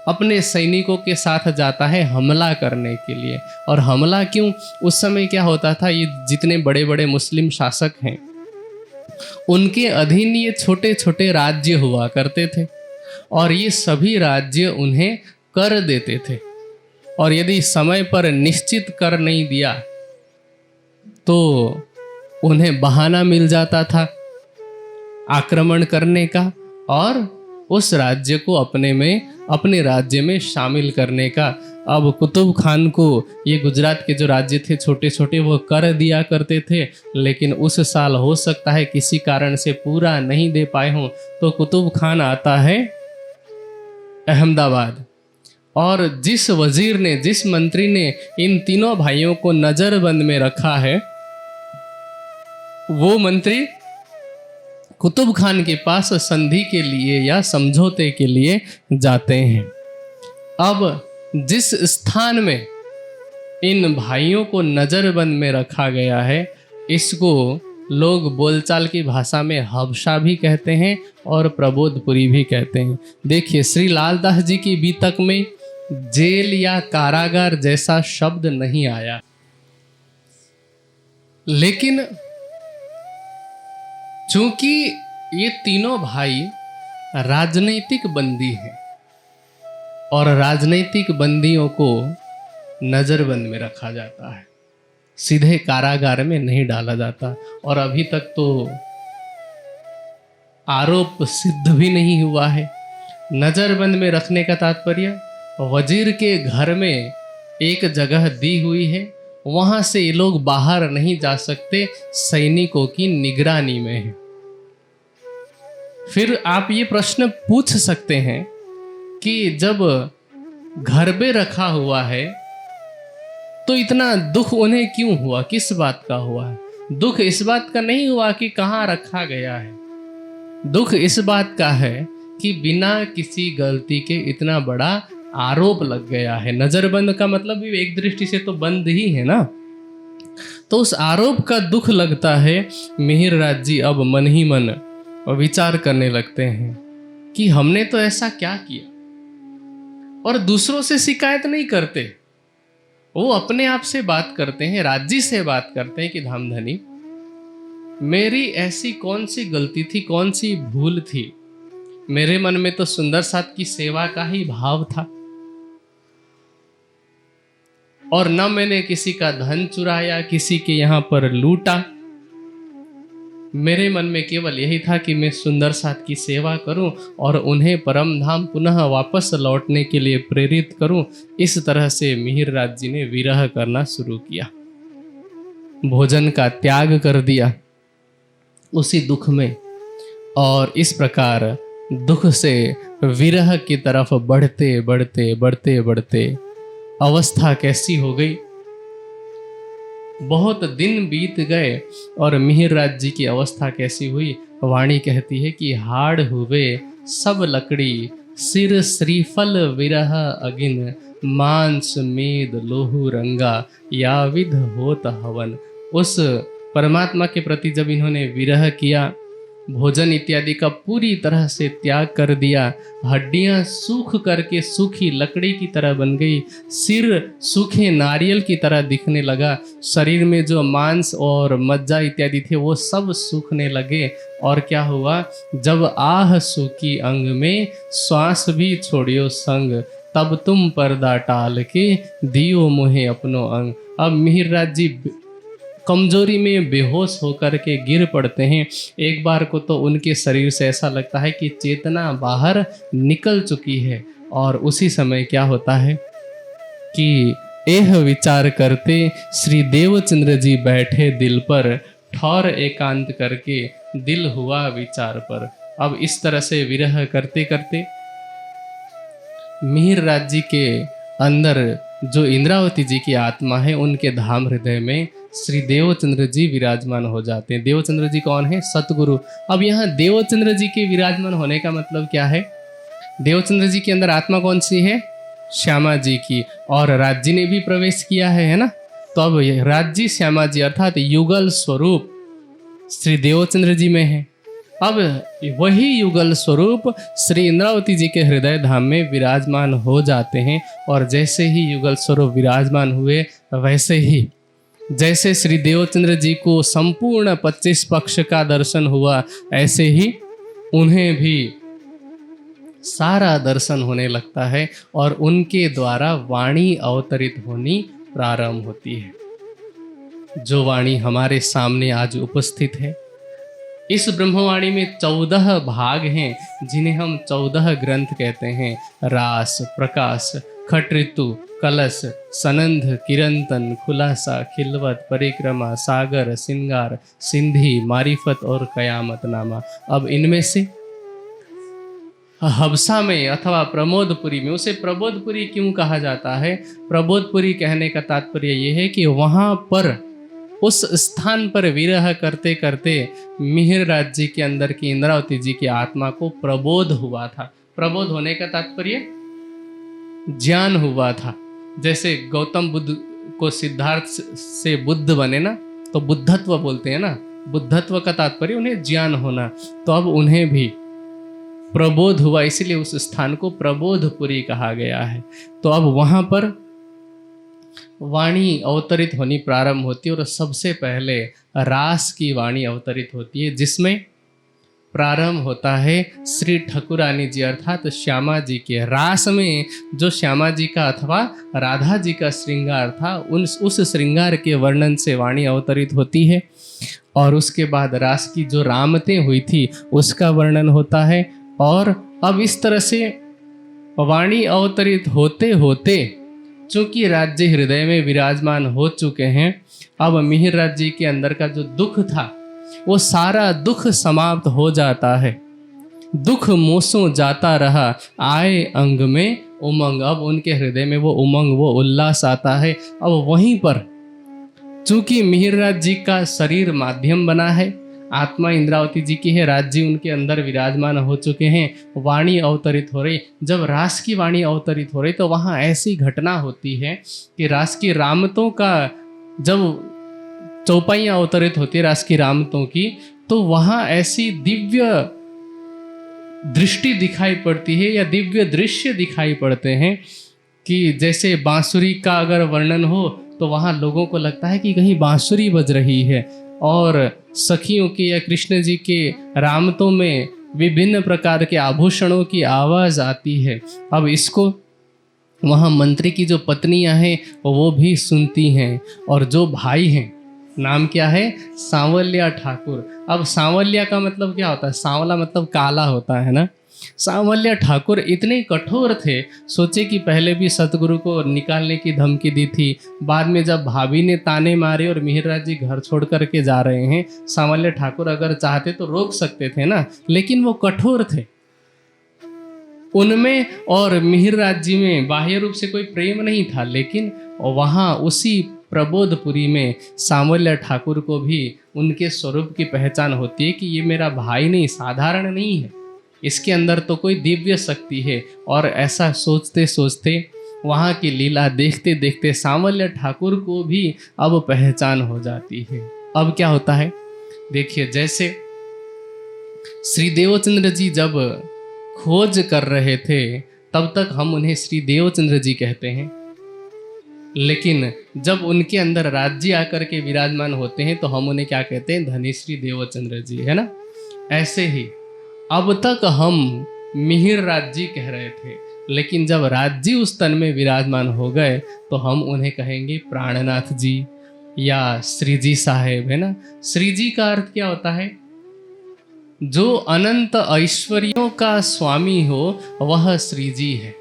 अपने सैनिकों के साथ जाता है हमला करने के लिए। और हमला क्यों? उस समय क्या होता था, ये जितने बड़े बड़े मुस्लिम शासक हैं उनके अधीन ये छोटे छोटे राज्य हुआ करते थे और ये सभी राज्य उन्हें कर देते थे। और यदि समय पर निश्चित कर नहीं दिया तो उन्हें बहाना मिल जाता था आक्रमण करने का और उस राज्य को अपने राज्य में शामिल करने का। अब कुतुब खान को ये गुजरात के जो राज्य थे छोटे छोटे वो कर दिया करते थे, लेकिन उस साल हो सकता है किसी कारण से पूरा नहीं दे पाए हों। तो कुतुब खान आता है अहमदाबाद और जिस वजीर ने, जिस मंत्री ने इन तीनों भाइयों को नजरबंद में रखा है वो मंत्री कुतुब खान के पास संधि के लिए या समझौते के लिए जाते हैं। अब जिस स्थान में इन भाइयों को नजरबंद में रखा गया है इसको लोग बोलचाल की भाषा में हबशा भी कहते हैं और प्रबोधपुरी भी कहते हैं। देखिए श्री लालदास जी की बीतक में जेल या कारागार जैसा शब्द नहीं आया, लेकिन चूंकि ये तीनों भाई राजनीतिक बंदी हैं और राजनीतिक बंदियों को नजरबंद में रखा जाता है, सीधे कारागार में नहीं डाला जाता। और अभी तक तो आरोप सिद्ध भी नहीं हुआ है। नजरबंद में रखने का तात्पर्य वजीर के घर में एक जगह दी हुई है, वहां से ये लोग बाहर नहीं जा सकते, सैनिकों की निगरानी में है। फिर आप ये प्रश्न पूछ सकते हैं कि जब घर पे रखा हुआ है तो इतना दुख उन्हें क्यों हुआ, किस बात का हुआ है? दुख इस बात का नहीं हुआ कि कहाँ रखा गया है, दुख इस बात का है कि बिना किसी गलती के इतना बड़ा आरोप लग गया है। नजरबंद का मतलब भी एक दृष्टि से तो बंद ही है ना, तो उस आरोप का दुख लगता है। मिहिरराज जी अब मन ही मन विचार करने लगते हैं कि हमने तो ऐसा क्या किया, और दूसरों से शिकायत नहीं करते, वो अपने आप से बात करते हैं, राज्य से बात करते हैं कि धामधनी मेरी ऐसी कौन सी गलती थी, कौन सी भूल थी, मेरे मन में तो सुंदर साथ की सेवा का ही भाव था और न मैंने किसी का धन चुराया, किसी के यहाँ पर लूटा। मेरे मन में केवल यही था कि मैं सुंदर साथ की सेवा करूं और उन्हें परम धाम पुनः वापस लौटने के लिए प्रेरित करूं। इस तरह से मिहिरराज जी ने विरह करना शुरू किया, भोजन का त्याग कर दिया उसी दुख में। और इस प्रकार दुख से विरह की तरफ बढ़ते बढ़ते बढ़ते बढ़ते अवस्था कैसी हो गई, बहुत दिन बीत गए और मिहिरराज जी की अवस्था कैसी हुई। वाणी कहती है कि हाड़ हुए सब लकड़ी, सिर श्रीफल विरह अगिन, मांस मेद लोहू रंगा, या विध होत हवन। उस परमात्मा के प्रति जब इन्होंने विरह किया भोजन इत्यादि का पूरी तरह से त्याग कर दिया। हड्डियां सूख करके सूखी लकड़ी की तरह बन गई, सिर सूखे नारियल की तरह दिखने लगा, शरीर में जो मांस और मज्जा इत्यादि थे वो सब सूखने लगे। और क्या हुआ, जब आह सूखी अंग में श्वास भी छोड़ियो संग, तब तुम पर्दा टाल के दियो मुहे अपनो अंग। अब मिहिर जी कमजोरी में बेहोश होकर के गिर पड़ते हैं। एक बार को तो उनके शरीर से ऐसा लगता है कि चेतना बाहर निकल चुकी है। और उसी समय क्या होता है कि यह विचार करते श्री देवचंद्र जी बैठे दिल पर, ठौर एकांत करके दिल हुआ विचार पर। अब इस तरह से विरह करते करते मिहिर राज जी के अंदर जो इंद्रावती जी की आत्मा है, उनके धाम हृदय में श्री देवचंद्र जी विराजमान हो जाते हैं। देवचंद्र जी कौन है? सतगुरु। अब यहाँ देवचंद्र जी के विराजमान होने का मतलब क्या है? देवचंद्र जी के अंदर आत्मा कौन सी है? श्यामा जी की। और राज जी ने भी प्रवेश किया है ना। तो अब राज जी श्यामा जी अर्थात युगल स्वरूप श्री देवचंद्र जी में है। अब वही युगल स्वरूप श्री इंद्रावती जी के हृदय धाम में विराजमान हो जाते हैं। और जैसे ही युगल स्वरूप विराजमान हुए, वैसे ही जैसे श्री देवचंद्र जी को संपूर्ण 25 पक्ष का दर्शन हुआ, ऐसे ही उन्हें भी सारा दर्शन होने लगता है और उनके द्वारा वाणी अवतरित होनी प्रारंभ होती है। जो वाणी हमारे सामने आज उपस्थित है, इस ब्रह्मवाणी में 14 भाग हैं, जिन्हें हम 14 ग्रंथ कहते हैं। रास, प्रकाश, खट ऋतु, कलश, सनंद, किरंतन, खुलासा, खिलवत, परिक्रमा, सागर, सिंगार, सिंधी, मारिफत और कयामत नामा। अब इनमें से हबसा में अथवा प्रमोदपुरी में, उसे प्रबोधपुरी क्यों कहा जाता है? प्रबोधपुरी कहने का तात्पर्य यह है कि वहाँ पर उस स्थान पर विरह करते करते मिहिर राज जी के अंदर की इंद्रावती जी की आत्मा को प्रबोध हुआ था। प्रबोध होने का तात्पर्य ज्ञान हुआ था। जैसे गौतम बुद्ध को सिद्धार्थ से बुद्ध बने ना, तो बुद्धत्व बोलते हैं ना। बुद्धत्व का तात्पर्य उन्हें ज्ञान होना। तो अब उन्हें भी प्रबोध हुआ, इसलिए उस स्थान को प्रबोधपुरी कहा गया है। तो अब वहां पर वाणी अवतरित होनी प्रारंभ होती है और सबसे पहले रास की वाणी अवतरित होती है, जिसमें प्रारंभ होता है श्री ठकुरानी जी अर्थात श्यामा जी के। रास में जो श्यामा जी का अथवा राधा जी का श्रृंगार था, उस श्रृंगार के वर्णन से वाणी अवतरित होती है। और उसके बाद रास की जो रामतें हुई थी उसका वर्णन होता है। और अब इस तरह से वाणी अवतरित होते होते चूंकि राज्य हृदय में विराजमान हो चुके हैं, अब मिहिर राज जी के अंदर का जो दुख था वो सारा दुख समाप्त हो जाता है। दुख मोसों जाता रहा, आए अंग में उमंग। अब उनके हृदय में वो उमंग, वो उल्लास आता है। अब वहीं पर चूंकि मिहिर राज जी का शरीर माध्यम बना है, आत्मा इंद्रावती जी की है, राज जी उनके अंदर विराजमान हो चुके हैं, वाणी अवतरित हो रही। जब रास की वाणी अवतरित हो रही तो वहाँ ऐसी घटना होती है कि रास की रामतों का जब चौपाइयाँ अवतरित होती है रास की रामतों की, तो वहाँ ऐसी दिव्य दृष्टि दिखाई पड़ती है या दिव्य दृश्य दिखाई पड़ते हैं कि जैसे बांसुरी का अगर वर्णन हो तो वहाँ लोगों को लगता है कि कहीं बांसुरी बज रही है। और सखियों की या कृष्ण जी के रामतों में विभिन्न प्रकार के आभूषणों की आवाज़ आती है। अब इसको वहाँ मंत्री की जो पत्नियां हैं वो भी सुनती हैं। और जो भाई हैं, नाम क्या है? सांवलिया ठाकुर। अब सांवलिया का मतलब क्या होता है? सांवला मतलब काला होता है ना। सांवलिया ठाकुर इतने कठोर थे, सोचे कि पहले भी सतगुरु को निकालने की धमकी दी थी, बाद में जब भाभी ने ताने मारे और मिहिर राज जी घर छोड़ करके जा रहे हैं, सांवलिया ठाकुर अगर चाहते तो रोक सकते थे ना, लेकिन वो कठोर थे। उनमें और मिहिर राज जी में बाह्य रूप से कोई प्रेम नहीं था, लेकिन वहाँ उसी प्रबोधपुरी में सांवलिया ठाकुर को भी उनके स्वरूप की पहचान होती है कि ये मेरा भाई नहीं, साधारण नहीं है, इसके अंदर तो कोई दिव्य शक्ति है। और ऐसा सोचते सोचते वहाँ की लीला देखते देखते सांवलिया ठाकुर को भी अब पहचान हो जाती है। अब क्या होता है देखिए, जैसे श्री देवचंद्र जी जब खोज कर रहे थे तब तक हम उन्हें श्री देवचंद्र जी कहते हैं, लेकिन जब उनके अंदर राज्य आकर के विराजमान होते हैं तो हम उन्हें क्या कहते हैं? धनी श्री देवचंद्र जी, है ना। ऐसे ही अब तक हम मिहिर राज्य कह रहे थे, लेकिन जब राज्य उस तन में विराजमान हो गए तो हम उन्हें कहेंगे प्राणनाथ जी या श्री जी साहेब, है ना। श्री जी का अर्थ क्या होता है? जो अनंत ऐश्वर्यों का स्वामी हो वह श्री जी है।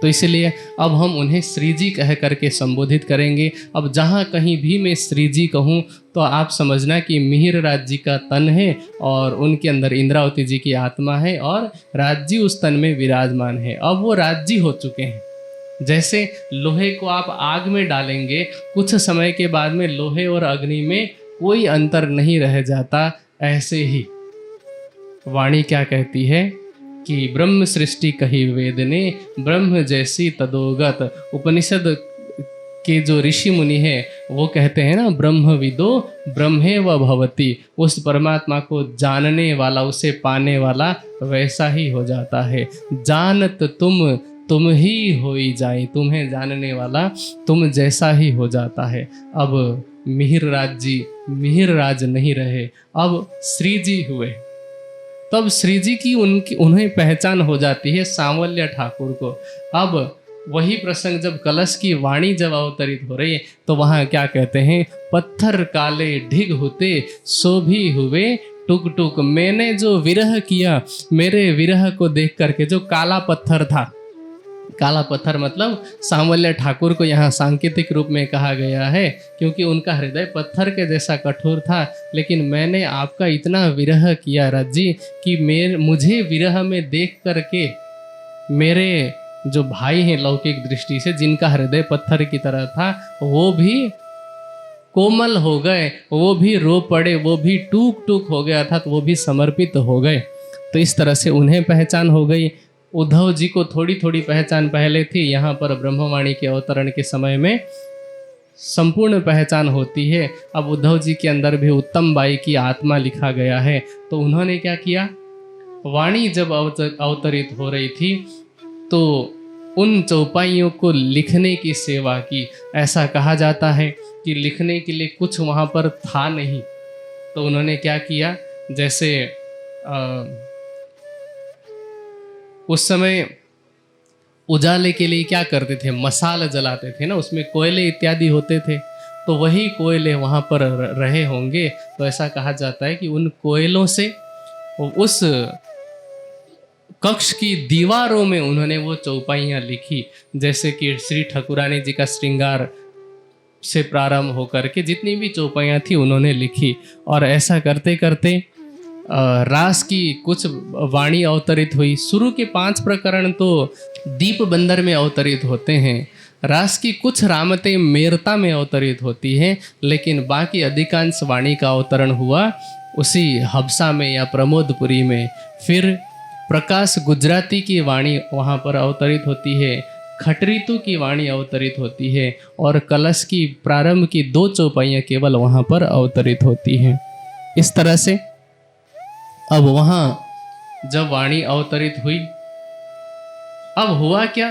तो इसलिए अब हम उन्हें श्री जी कह करके संबोधित करेंगे। अब जहाँ कहीं भी मैं श्री जी कहूँ तो आप समझना कि मिहिर राज्य का तन है और उनके अंदर इंद्रावती जी की आत्मा है और राज्य उस तन में विराजमान है। अब वो राज्य हो चुके हैं। जैसे लोहे को आप आग में डालेंगे, कुछ समय के बाद में लोहे और अग्नि में कोई अंतर नहीं रह जाता, ऐसे ही वाणी क्या कहती है कि ब्रह्म सृष्टि कही वेद ने, ब्रह्म जैसी तदोगत। उपनिषद के जो ऋषि मुनि हैं वो कहते हैं ना, ब्रह्म विदो ब्रह्मे व भवति। उस परमात्मा को जानने वाला, उसे पाने वाला वैसा ही हो जाता है। जानत तुम ही होई जाए, तुम्हें जानने वाला तुम जैसा ही हो जाता है। अब मिहिर राज नहीं रहे, अब श्री जी हुए। तब श्री जी की उन्हें पहचान हो जाती है सांवल्य ठाकुर को। अब वही प्रसंग जब कलश की वाणी जब अवतरित हो रही है तो वहाँ क्या कहते हैं? पत्थर काले ढिग होते सो भी हुए टुक टुक। मैंने जो विरह किया, मेरे विरह को देख करके जो काला पत्थर था, काला पत्थर मतलब सांवल्य ठाकुर को यहाँ सांकेतिक रूप में कहा गया है, क्योंकि उनका हृदय पत्थर के जैसा कठोर था। लेकिन मैंने आपका इतना विरह किया राज्य कि मुझे विरह में देख करके मेरे जो भाई हैं लौकिक दृष्टि से, जिनका हृदय पत्थर की तरह था, वो भी कोमल हो गए, वो भी रो पड़े, वो भी टूक टूक हो गया था, तो वो भी समर्पित हो गए। तो इस तरह से उन्हें पहचान हो गई। उद्धव जी को थोड़ी थोड़ी पहचान पहले थी, यहाँ पर ब्रह्मवाणी के अवतरण के समय में संपूर्ण पहचान होती है। अब उद्धव जी के अंदर भी उत्तम बाई की आत्मा लिखा गया है। तो उन्होंने क्या किया? वाणी जब अवतरित हो रही थी तो उन चौपाइयों को लिखने की सेवा की। ऐसा कहा जाता है कि लिखने के लिए कुछ वहाँ पर था नहीं, तो उन्होंने क्या किया? जैसे उस समय उजाले के लिए क्या करते थे? मसाल जलाते थे ना, उसमें कोयले इत्यादि होते थे, तो वही कोयले वहाँ पर रहे होंगे। तो ऐसा कहा जाता है कि उन कोयलों से उस कक्ष की दीवारों में उन्होंने वो चौपाइयाँ लिखी। जैसे कि श्री ठाकुरानी जी का श्रृंगार से प्रारंभ होकर के जितनी भी चौपाइयाँ थी उन्होंने लिखी। और ऐसा करते करते रास की कुछ वाणी अवतरित हुई। शुरू के 5 प्रकरण तो दीप बंदर में अवतरित होते हैं, रास की कुछ रामतें मेरता में अवतरित होती हैं, लेकिन बाकी अधिकांश वाणी का अवतरण हुआ उसी हबसा में या प्रमोदपुरी में। फिर प्रकाश गुजराती की वाणी वहाँ पर अवतरित होती है, खटरीतु की वाणी अवतरित होती है, और कलश की प्रारंभ की 2 चौपाइयाँ केवल वहाँ पर अवतरित होती हैं। इस तरह से अब वहाँ जब वाणी अवतरित हुई, अब हुआ क्या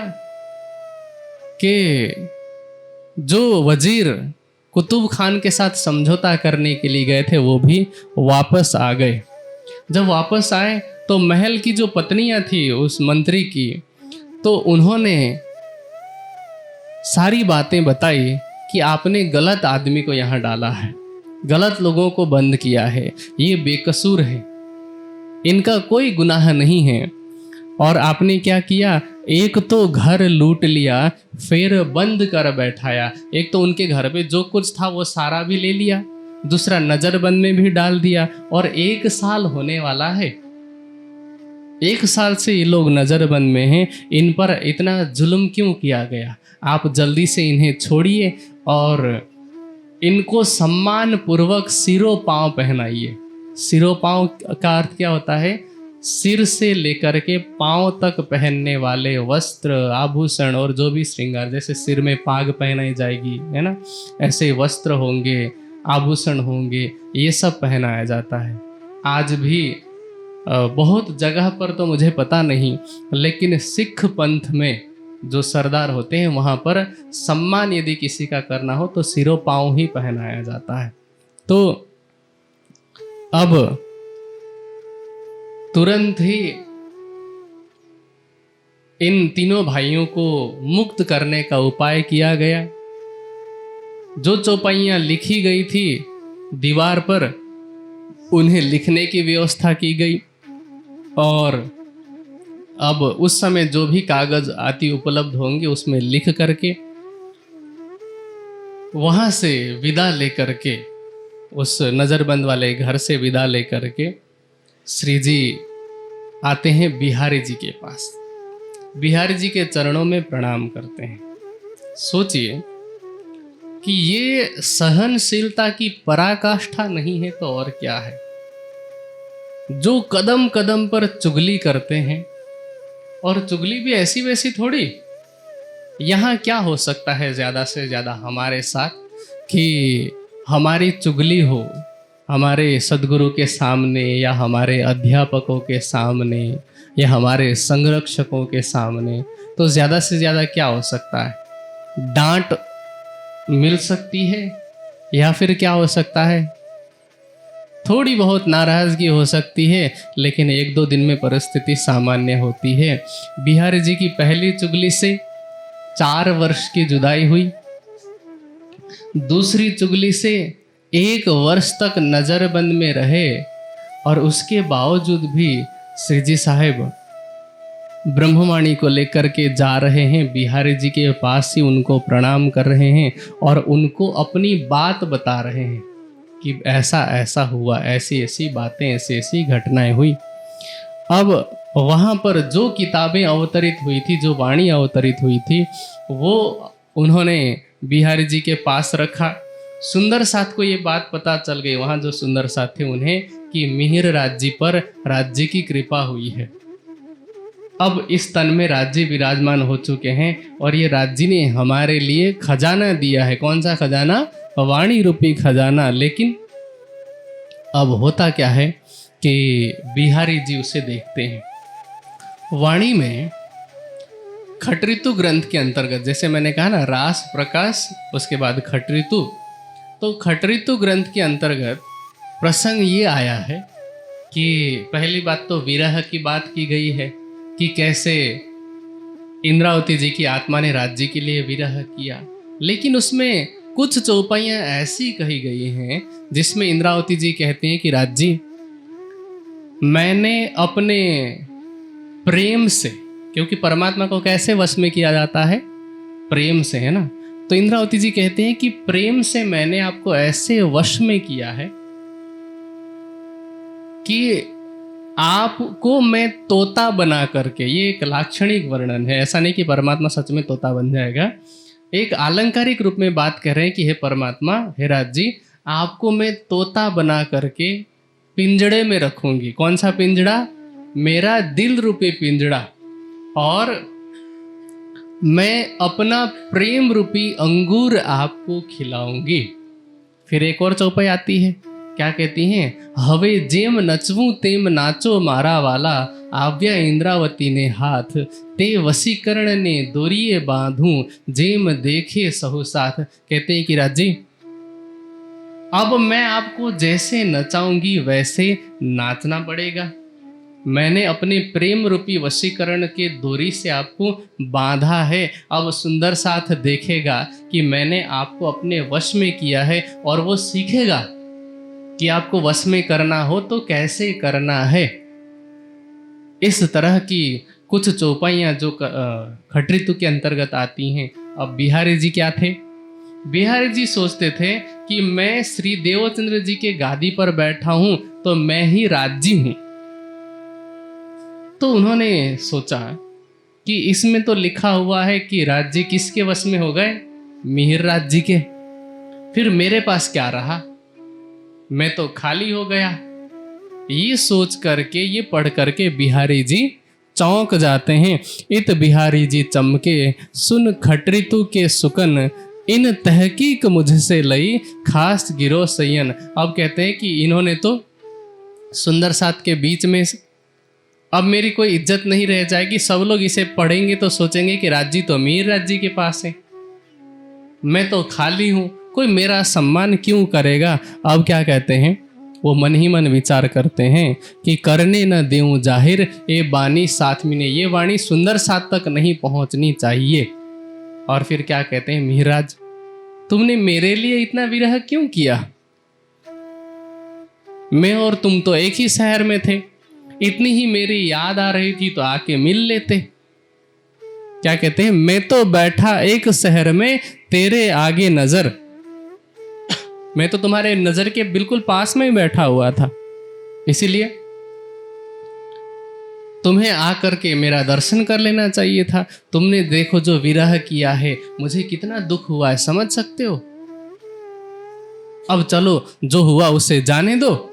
कि जो वजीर कुतुब खान के साथ समझौता करने के लिए गए थे वो भी वापस आ गए। जब वापस आए तो महल की जो पत्नियां थी उस मंत्री की, तो उन्होंने सारी बातें बताई कि आपने गलत आदमी को यहाँ डाला है, गलत लोगों को बंद किया है, ये बेकसूर है, इनका कोई गुनाह नहीं है। और आपने क्या किया? एक तो घर लूट लिया, फिर बंद कर बैठाया। एक तो उनके घर पे जो कुछ था वो सारा भी ले लिया, दूसरा नजरबंद में भी डाल दिया। और 1 साल होने वाला है, 1 साल से ये लोग नजरबंद में हैं, इन पर इतना जुल्म क्यों किया गया? आप जल्दी से इन्हें छोड़िए और इनको सम्मान पूर्वक सिरों पांव पहनाइए। सिरों पांव का अर्थ क्या होता है? सिर से लेकर के पांव तक पहनने वाले वस्त्र, आभूषण और जो भी श्रृंगार, जैसे सिर में पाग पहनाई जाएगी, है ना, ऐसे वस्त्र होंगे, आभूषण होंगे, ये सब पहनाया जाता है। आज भी बहुत जगह पर तो मुझे पता नहीं, लेकिन सिख पंथ में जो सरदार होते हैं वहाँ पर सम्मान यदि किसी का करना हो तो सिरों पाँव ही पहनाया जाता है। तो अब तुरंत ही इन तीनों भाइयों को मुक्त करने का उपाय किया गया। जो चौपाइयाँ लिखी गई थी दीवार पर, उन्हें लिखने की व्यवस्था की गई, और अब उस समय जो भी कागज आदि उपलब्ध होंगे उसमें लिख करके वहाँ से विदा लेकर के, उस नज़रबंद वाले घर से विदा लेकर के श्री जी आते हैं बिहारी जी के पास। बिहारी जी के चरणों में प्रणाम करते हैं। सोचिए कि ये सहनशीलता की पराकाष्ठा नहीं है तो और क्या है। जो कदम कदम पर चुगली करते हैं, और चुगली भी ऐसी वैसी थोड़ी, यहाँ क्या हो सकता है ज़्यादा से ज़्यादा हमारे साथ कि हमारी चुगली हो हमारे सदगुरु के सामने, या हमारे अध्यापकों के सामने, या हमारे संरक्षकों के सामने, तो ज़्यादा से ज़्यादा क्या हो सकता है? डांट मिल सकती है, या फिर क्या हो सकता है, थोड़ी बहुत नाराज़गी हो सकती है, लेकिन एक दो दिन में परिस्थिति सामान्य होती है। बिहारी जी की पहली चुगली से 4 वर्ष की जुदाई हुई, दूसरी चुगली से 1 वर्ष तक नज़रबंद में रहे, और उसके बावजूद भी श्री जी साहेब ब्रह्मवाणी को लेकर के जा रहे हैं, बिहारी जी के पास ही उनको प्रणाम कर रहे हैं और उनको अपनी बात बता रहे हैं कि ऐसा ऐसा हुआ, ऐसी ऐसी बातें, ऐसी ऐसी घटनाएं हुई। अब वहाँ पर जो किताबें अवतरित हुई थी, जो वाणी अवतरित हुई थी, वो उन्होंने बिहारी जी के पास रखा। सुंदर साथ को ये बात पता चल गई, वहाँ जो सुंदर साथ थे उन्हें, कि मिहिर राज्य पर राज्य की कृपा हुई है। अब इस तन में राज्य विराजमान हो चुके हैं, और ये राज्य ने हमारे लिए खजाना दिया है। कौन सा खजाना? वाणी रूपी खजाना। लेकिन अब होता क्या है कि बिहारी जी उसे देखते हैं। वाणी में खट ऋतु ग्रंथ के अंतर्गत, जैसे मैंने कहा ना, रास प्रकाश, उसके बाद खट ऋतु, तो खट ऋतु ग्रंथ के अंतर्गत प्रसंग ये आया है कि पहली बात तो विरह की बात की गई है कि कैसे इंद्रावती जी की आत्मा ने राज्य के लिए विरह किया। लेकिन उसमें कुछ चौपाइयाँ ऐसी कही गई हैं जिसमें इंद्रावती जी कहते हैं कि राज्य, मैंने अपने प्रेम से, क्योंकि परमात्मा को कैसे वश में किया जाता है? प्रेम से, है ना। तो इंद्रावती जी कहते हैं कि प्रेम से मैंने आपको ऐसे वश में किया है कि आपको मैं तोता बना करके, ये एक लाक्षणिक वर्णन है, ऐसा नहीं कि परमात्मा सच में तोता बन जाएगा। एक आलंकारिक रूप में बात कर रहे हैं कि हे परमात्मा, हे राज जी, आपको मैं तोता बना करके पिंजड़े में रखूंगी। कौन सा पिंजड़ा? मेरा दिल रूपी पिंजड़ा। और मैं अपना प्रेम रूपी अंगूर आपको खिलाऊंगी। फिर एक और चौपाई आती है, क्या कहती हैं? हवे जेम नचवूं तेम नाचो मारा वाला, आव्या इंद्रावती ने हाथ, ते वसीकरण ने दोरिए बांधूं, जेम देखे सहु साथ। कहते हैं कि राजी, अब मैं आपको जैसे नचाऊंगी वैसे नाचना पड़ेगा। मैंने अपने प्रेम रूपी वशीकरण के डोरी से आपको बांधा है। अब सुंदर साथ देखेगा कि मैंने आपको अपने वश में किया है, और वो सीखेगा कि आपको वश में करना हो तो कैसे करना है। इस तरह की कुछ चौपाइयाँ जो खट ऋतु के अंतर्गत आती हैं। अब बिहारी जी क्या थे? बिहारी जी सोचते थे कि मैं श्री देवचंद्र जी के गादी पर बैठा हूँ तो मैं ही राज्य हूँ। तो उन्होंने सोचा कि इसमें तो लिखा हुआ है कि राज्य किसके वश में हो गए? मिहिर राज्य के। फिर मेरे पास क्या रहा? मैं तो खाली हो गया। ये सोच करके, ये पढ़ करके बिहारी जी चौंक जाते हैं। इत बिहारी जी चमके, सुन खट ऋतु के सुकन, इन तहकीक मुझसे लई, खास गिरो सयन। अब कहते हैं कि इन्होंने तो सुंदर साथ के बीच में अब मेरी कोई इज्जत नहीं रह जाएगी। सब लोग इसे पढ़ेंगे तो सोचेंगे कि राज्य तो अमीर राज्य के पास है, मैं तो खाली हूं, कोई मेरा सम्मान क्यों करेगा। अब क्या कहते हैं, वो मन ही मन विचार करते हैं कि करने न देऊं जाहिर, ये वाणी साथ में, ये वाणी सुंदर साथ तक नहीं पहुंचनी चाहिए। और फिर क्या कहते हैं, मिहिराज तुमने मेरे लिए इतना विरह क्यों किया, मैं और तुम तो एक ही शहर में थे, इतनी ही मेरी याद आ रही थी तो आके मिल लेते। क्या कहते हैं, मैं तो बैठा एक शहर में तेरे आगे नजर, मैं तो तुम्हारे नजर के बिल्कुल पास में ही बैठा हुआ था, इसीलिए तुम्हें आकर के मेरा दर्शन कर लेना चाहिए था। तुमने देखो जो विरह किया है, मुझे कितना दुख हुआ है, समझ सकते हो। अब चलो जो हुआ उसे जाने दो,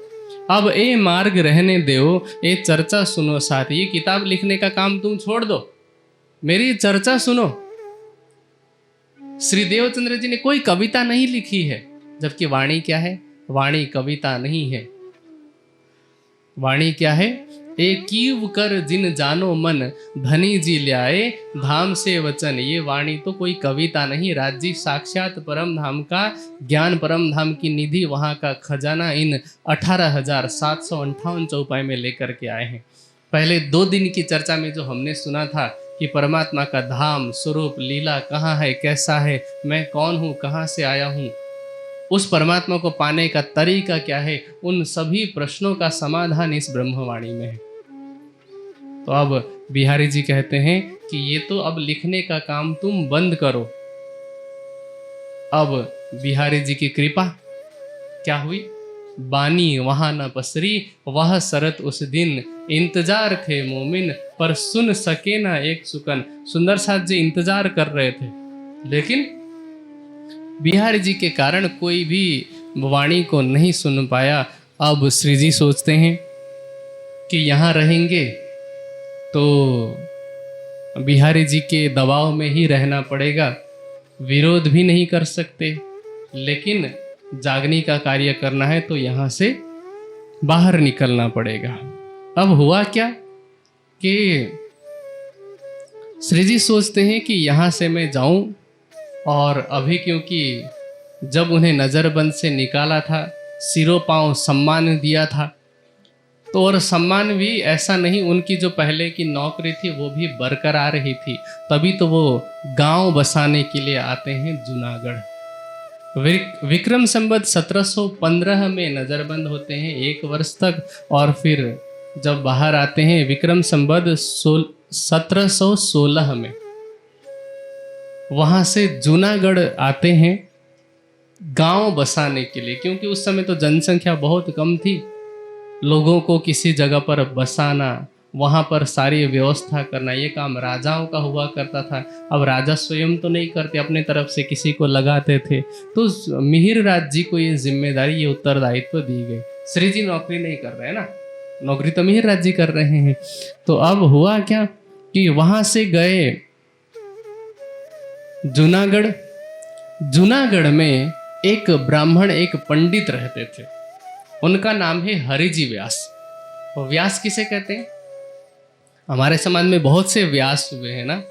अब ए मार्ग रहने दो, ये चर्चा सुनो साथ, ये किताब लिखने का काम तुम छोड़ दो, मेरी चर्चा सुनो। श्री देवचंद्र जी ने कोई कविता नहीं लिखी है, जबकि वाणी क्या है, वाणी कविता नहीं है। वाणी क्या है, एक कीव कर जिन जानो मन, धनी जी ल्याए धाम से वचन। ये वाणी तो कोई कविता नहीं, राज्य साक्षात परम धाम का ज्ञान, परम धाम की निधि, वहाँ का खजाना इन 18,758 चौपाई में लेकर के आए हैं। पहले 2 दिन की चर्चा में जो हमने सुना था कि परमात्मा का धाम, स्वरूप, लीला कहाँ है, कैसा है, मैं कौन हूँ, कहाँ से आया हूँ, उस परमात्मा को पाने का तरीका क्या है, उन सभी प्रश्नों का समाधान इस ब्रह्मवाणी में है। तो अब बिहारी जी कहते हैं कि ये तो अब लिखने का काम तुम बंद करो। अब बिहारी जी की कृपा क्या हुई, बानी वहां न पसरी, वह शरत उस दिन, इंतजार थे मोमिन पर सुन सके ना एक सुकन। सुंदर साथ जी इंतजार कर रहे थे, लेकिन बिहारी जी के कारण कोई भी वाणी को नहीं सुन पाया। अब श्री जी सोचते हैं कि यहाँ रहेंगे तो बिहारी जी के दबाव में ही रहना पड़ेगा, विरोध भी नहीं कर सकते, लेकिन जागने का कार्य करना है तो यहाँ से बाहर निकलना पड़ेगा। अब हुआ क्या कि श्री जी सोचते हैं कि यहाँ से मैं जाऊं, और अभी क्योंकि जब उन्हें नज़रबंद से निकाला था, सिरों पांव सम्मान दिया था, तो और सम्मान भी ऐसा नहीं, उनकी जो पहले की नौकरी थी वो भी बरकरार ही थी, तभी तो वो गांव बसाने के लिए आते हैं जूनागढ़। विक्रम संवत 1715 में नज़रबंद होते हैं 1 वर्ष तक, और फिर जब बाहर आते हैं विक्रम संवत 1716 में, वहाँ से जूनागढ़ आते हैं गांव बसाने के लिए, क्योंकि उस समय तो जनसंख्या बहुत कम थी, लोगों को किसी जगह पर बसाना, वहाँ पर सारी व्यवस्था करना, ये काम राजाओं का हुआ करता था। अब राजा स्वयं तो नहीं करते, अपने तरफ से किसी को लगाते थे, तो मिहिर राज जी को ये जिम्मेदारी, ये उत्तरदायित्व दी गई। श्री जी नौकरी नहीं कर रहे हैं ना, नौकरी तो मिहिर राज जी कर रहे हैं। तो अब हुआ क्या कि वहाँ से गए जूनागढ़। जूनागढ़ में एक ब्राह्मण, एक पंडित रहते थे, उनका नाम है हरिजी व्यास। और व्यास किसे कहते हैं, हमारे समाज में बहुत से व्यास हुए हैं ना,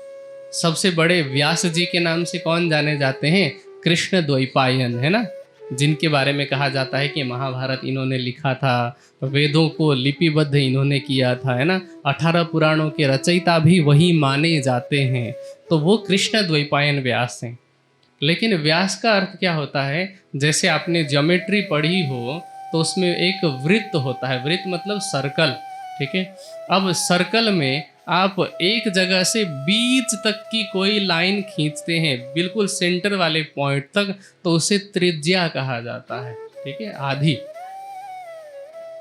सबसे बड़े व्यास जी के नाम से कौन जाने जाते हैं, कृष्ण द्वैपायन है ना, जिनके बारे में कहा जाता है कि महाभारत इन्होंने लिखा था, वेदों को लिपिबद्ध इन्होंने किया था, है ना, 18 पुराणों के रचयिता भी वही माने जाते हैं। तो वो कृष्ण द्वैपायन व्यास हैं। लेकिन व्यास का अर्थ क्या होता है, जैसे आपने ज्योमेट्री पढ़ी हो तो उसमें एक वृत्त होता है, वृत्त मतलब सर्कल, ठीक है। अब सर्कल में आप एक जगह से बीच तक की कोई लाइन खींचते हैं, बिल्कुल सेंटर वाले पॉइंट तक, तो उसे त्रिज्या कहा जाता है, ठीक है, आधी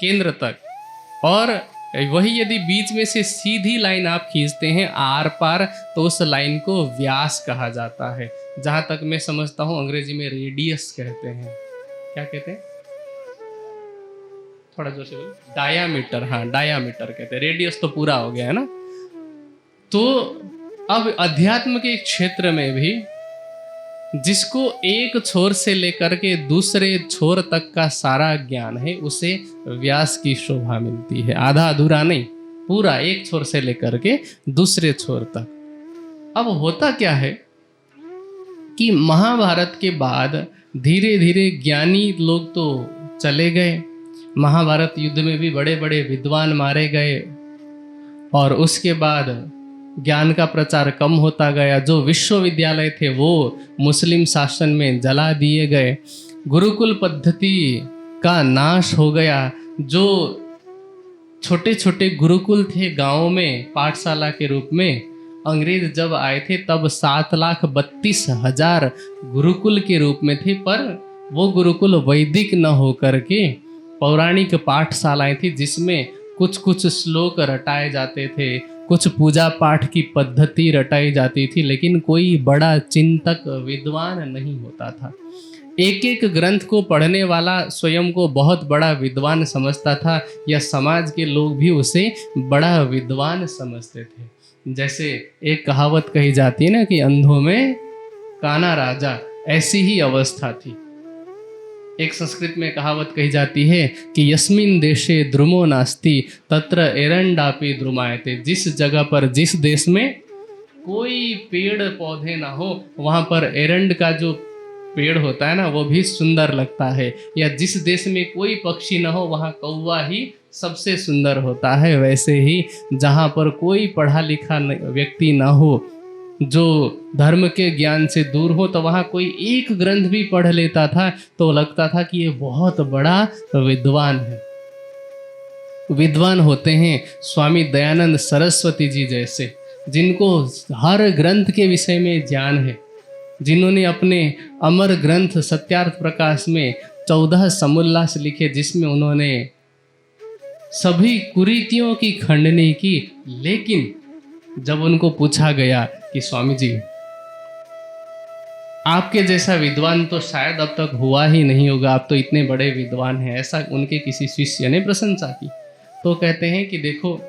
केंद्र तक। और वही यदि बीच में से सीधी लाइन आप खींचते हैं आर पार, तो उस लाइन को व्यास कहा जाता है। जहाँ तक मैं समझता हूँ अंग्रेजी में रेडियस कहते हैं, क्या कहते हैं, थोड़ा जोर से बोलो, डायामीटर, हाँ डायामीटर कहते हैं, रेडियस तो पूरा हो गया है ना। तो अब अध्यात्म के क्षेत्र में भी जिसको एक छोर से लेकर के दूसरे छोर तक का सारा ज्ञान है, उसे व्यास की शोभा मिलती है। आधा अधूरा नहीं, पूरा एक छोर से लेकर के दूसरे छोर तक। अब होता क्या है कि महाभारत के बाद धीरे धीरे ज्ञानी लोग तो चले गए, महाभारत युद्ध में भी बड़े बड़े विद्वान मारे गए, और उसके बाद ज्ञान का प्रचार कम होता गया। जो विश्वविद्यालय थे वो मुस्लिम शासन में जला दिए गए, गुरुकुल पद्धति का नाश हो गया। जो छोटे छोटे गुरुकुल थे गांवों में पाठशाला के रूप में, अंग्रेज जब आए थे तब 7,32,000 गुरुकुल के रूप में थे, पर वो गुरुकुल वैदिक न होकर के पौराणिक पाठशालाएं थी, जिसमें कुछ कुछ श्लोक रटाए जाते थे, कुछ पूजा पाठ की पद्धति रटाई जाती थी, लेकिन कोई बड़ा चिंतक विद्वान नहीं होता था। एक एक ग्रंथ को पढ़ने वाला स्वयं को बहुत बड़ा विद्वान समझता था, या समाज के लोग भी उसे बड़ा विद्वान समझते थे। जैसे एक कहावत कही जाती है ना कि अंधों में काना राजा, ऐसी ही अवस्था थी। एक संस्कृत में कहावत कही जाती है कि यस्मिन देशे द्रुमो नास्ति तत्र एरंडापि द्रुमायते। जिस जगह पर, जिस देश में कोई पेड़ पौधे ना हो, वहाँ पर एरंड का जो पेड़ होता है ना वो भी सुंदर लगता है। या जिस देश में कोई पक्षी ना हो, वहाँ कौवा ही सबसे सुंदर होता है। वैसे ही जहाँ पर कोई पढ़ा लिखा व्यक्ति ना हो, जो धर्म के ज्ञान से दूर हो, तो वहाँ कोई एक ग्रंथ भी पढ़ लेता था तो लगता था कि ये बहुत बड़ा विद्वान है। विद्वान होते हैं स्वामी दयानंद सरस्वती जी जैसे, जिनको हर ग्रंथ के विषय में ज्ञान है, जिन्होंने अपने अमर ग्रंथ सत्यार्थ प्रकाश में 14 समुल्लास लिखे, जिसमें उन्होंने सभी कुरीतियों की खंडनी की। लेकिन जब उनको पूछा गया कि स्वामी जी, आपके जैसा विद्वान तो शायद अब तक हुआ ही नहीं होगा, आप तो इतने बड़े विद्वान हैं, ऐसा उनके किसी शिष्य ने प्रशंसा की, तो कहते हैं कि देखो,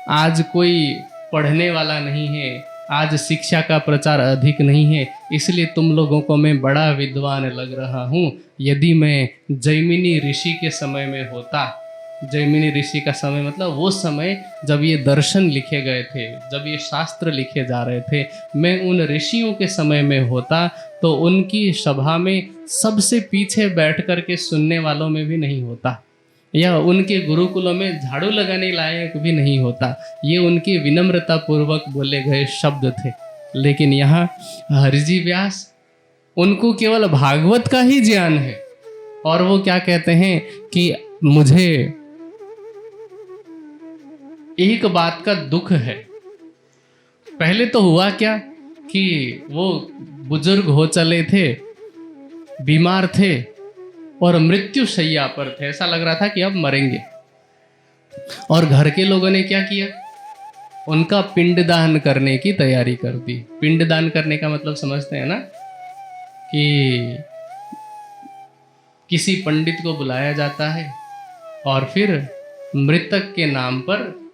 आज कोई पढ़ने वाला नहीं है, आज शिक्षा का प्रचार अधिक नहीं है, इसलिए तुम लोगों को मैं बड़ा विद्वान लग रहा हूँ। यदि मैं जैमिनी ऋषि के समय में होता, जैमिनी ऋषि का समय मतलब वो समय जब ये दर्शन लिखे गए थे, जब ये शास्त्र लिखे जा रहे थे, मैं उन ऋषियों के समय में होता तो उनकी सभा में सबसे पीछे बैठ कर के सुनने वालों में भी नहीं होता, या उनके गुरुकुलों में झाड़ू लगाने लायक भी नहीं होता। ये उनके विनम्रता पूर्वक बोले गए शब्द थे। लेकिन यहाँ हरिजी व्यास, उनको केवल भागवत का ही ज्ञान है, और वो क्या कहते हैं कि मुझे एक बात का दुख है। पहले तो हुआ क्या कि वो बुजुर्ग हो चले थे, बीमार थे और मृत्यु शैया पर थे, ऐसा लग रहा था कि अब मरेंगे। और घर के लोगों ने क्या किया, उनका पिंडदान करने की तैयारी कर दी। पिंडदान करने का मतलब समझते हैं ना, कि किसी पंडित को बुलाया जाता है और फिर मृतक के नाम पर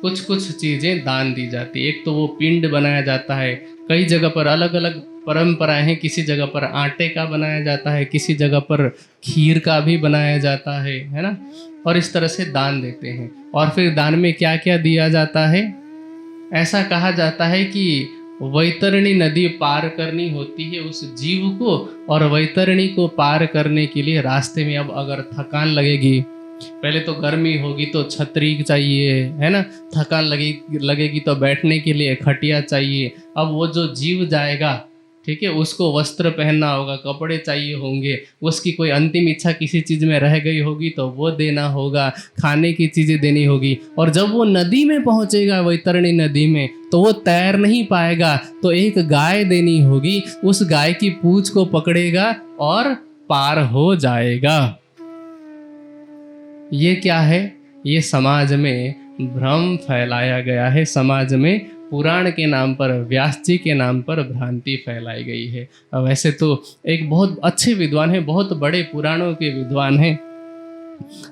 कुछ कुछ चीज़ें दान दी जाती है। एक तो वो पिंड बनाया जाता है, कई जगह पर अलग अलग परंपराएं हैं, किसी जगह पर आटे का बनाया जाता है, किसी जगह पर खीर का भी बनाया जाता है ना, और इस तरह से दान देते हैं। और फिर दान में क्या क्या दिया जाता है, ऐसा कहा जाता है कि वैतरणी नदी पार करनी होती है उस जीव को, और वैतरणी को पार करने के लिए रास्ते में अब अगर थकान लगेगी, पहले तो गर्मी होगी तो छतरी चाहिए, है ना, थकान लगेगी तो बैठने के लिए खटिया चाहिए। अब वो जो जीव जाएगा, ठीक है, उसको वस्त्र पहनना होगा, कपड़े चाहिए होंगे, उसकी कोई अंतिम इच्छा किसी चीज़ में रह गई होगी तो वो देना होगा, खाने की चीज़ें देनी होगी। और जब वो नदी में पहुंचेगा, वैतरणी नदी में, तो वो तैर नहीं पाएगा, तो एक गाय देनी होगी, उस गाय की पूंछ को पकड़ेगा और पार हो जाएगा। ये क्या है, ये समाज में भ्रम फैलाया गया है, समाज में पुराण के नाम पर, व्यास जी के नाम पर भ्रांति फैलाई गई है। वैसे तो एक बहुत अच्छे विद्वान हैं, बहुत बड़े पुराणों के विद्वान हैं।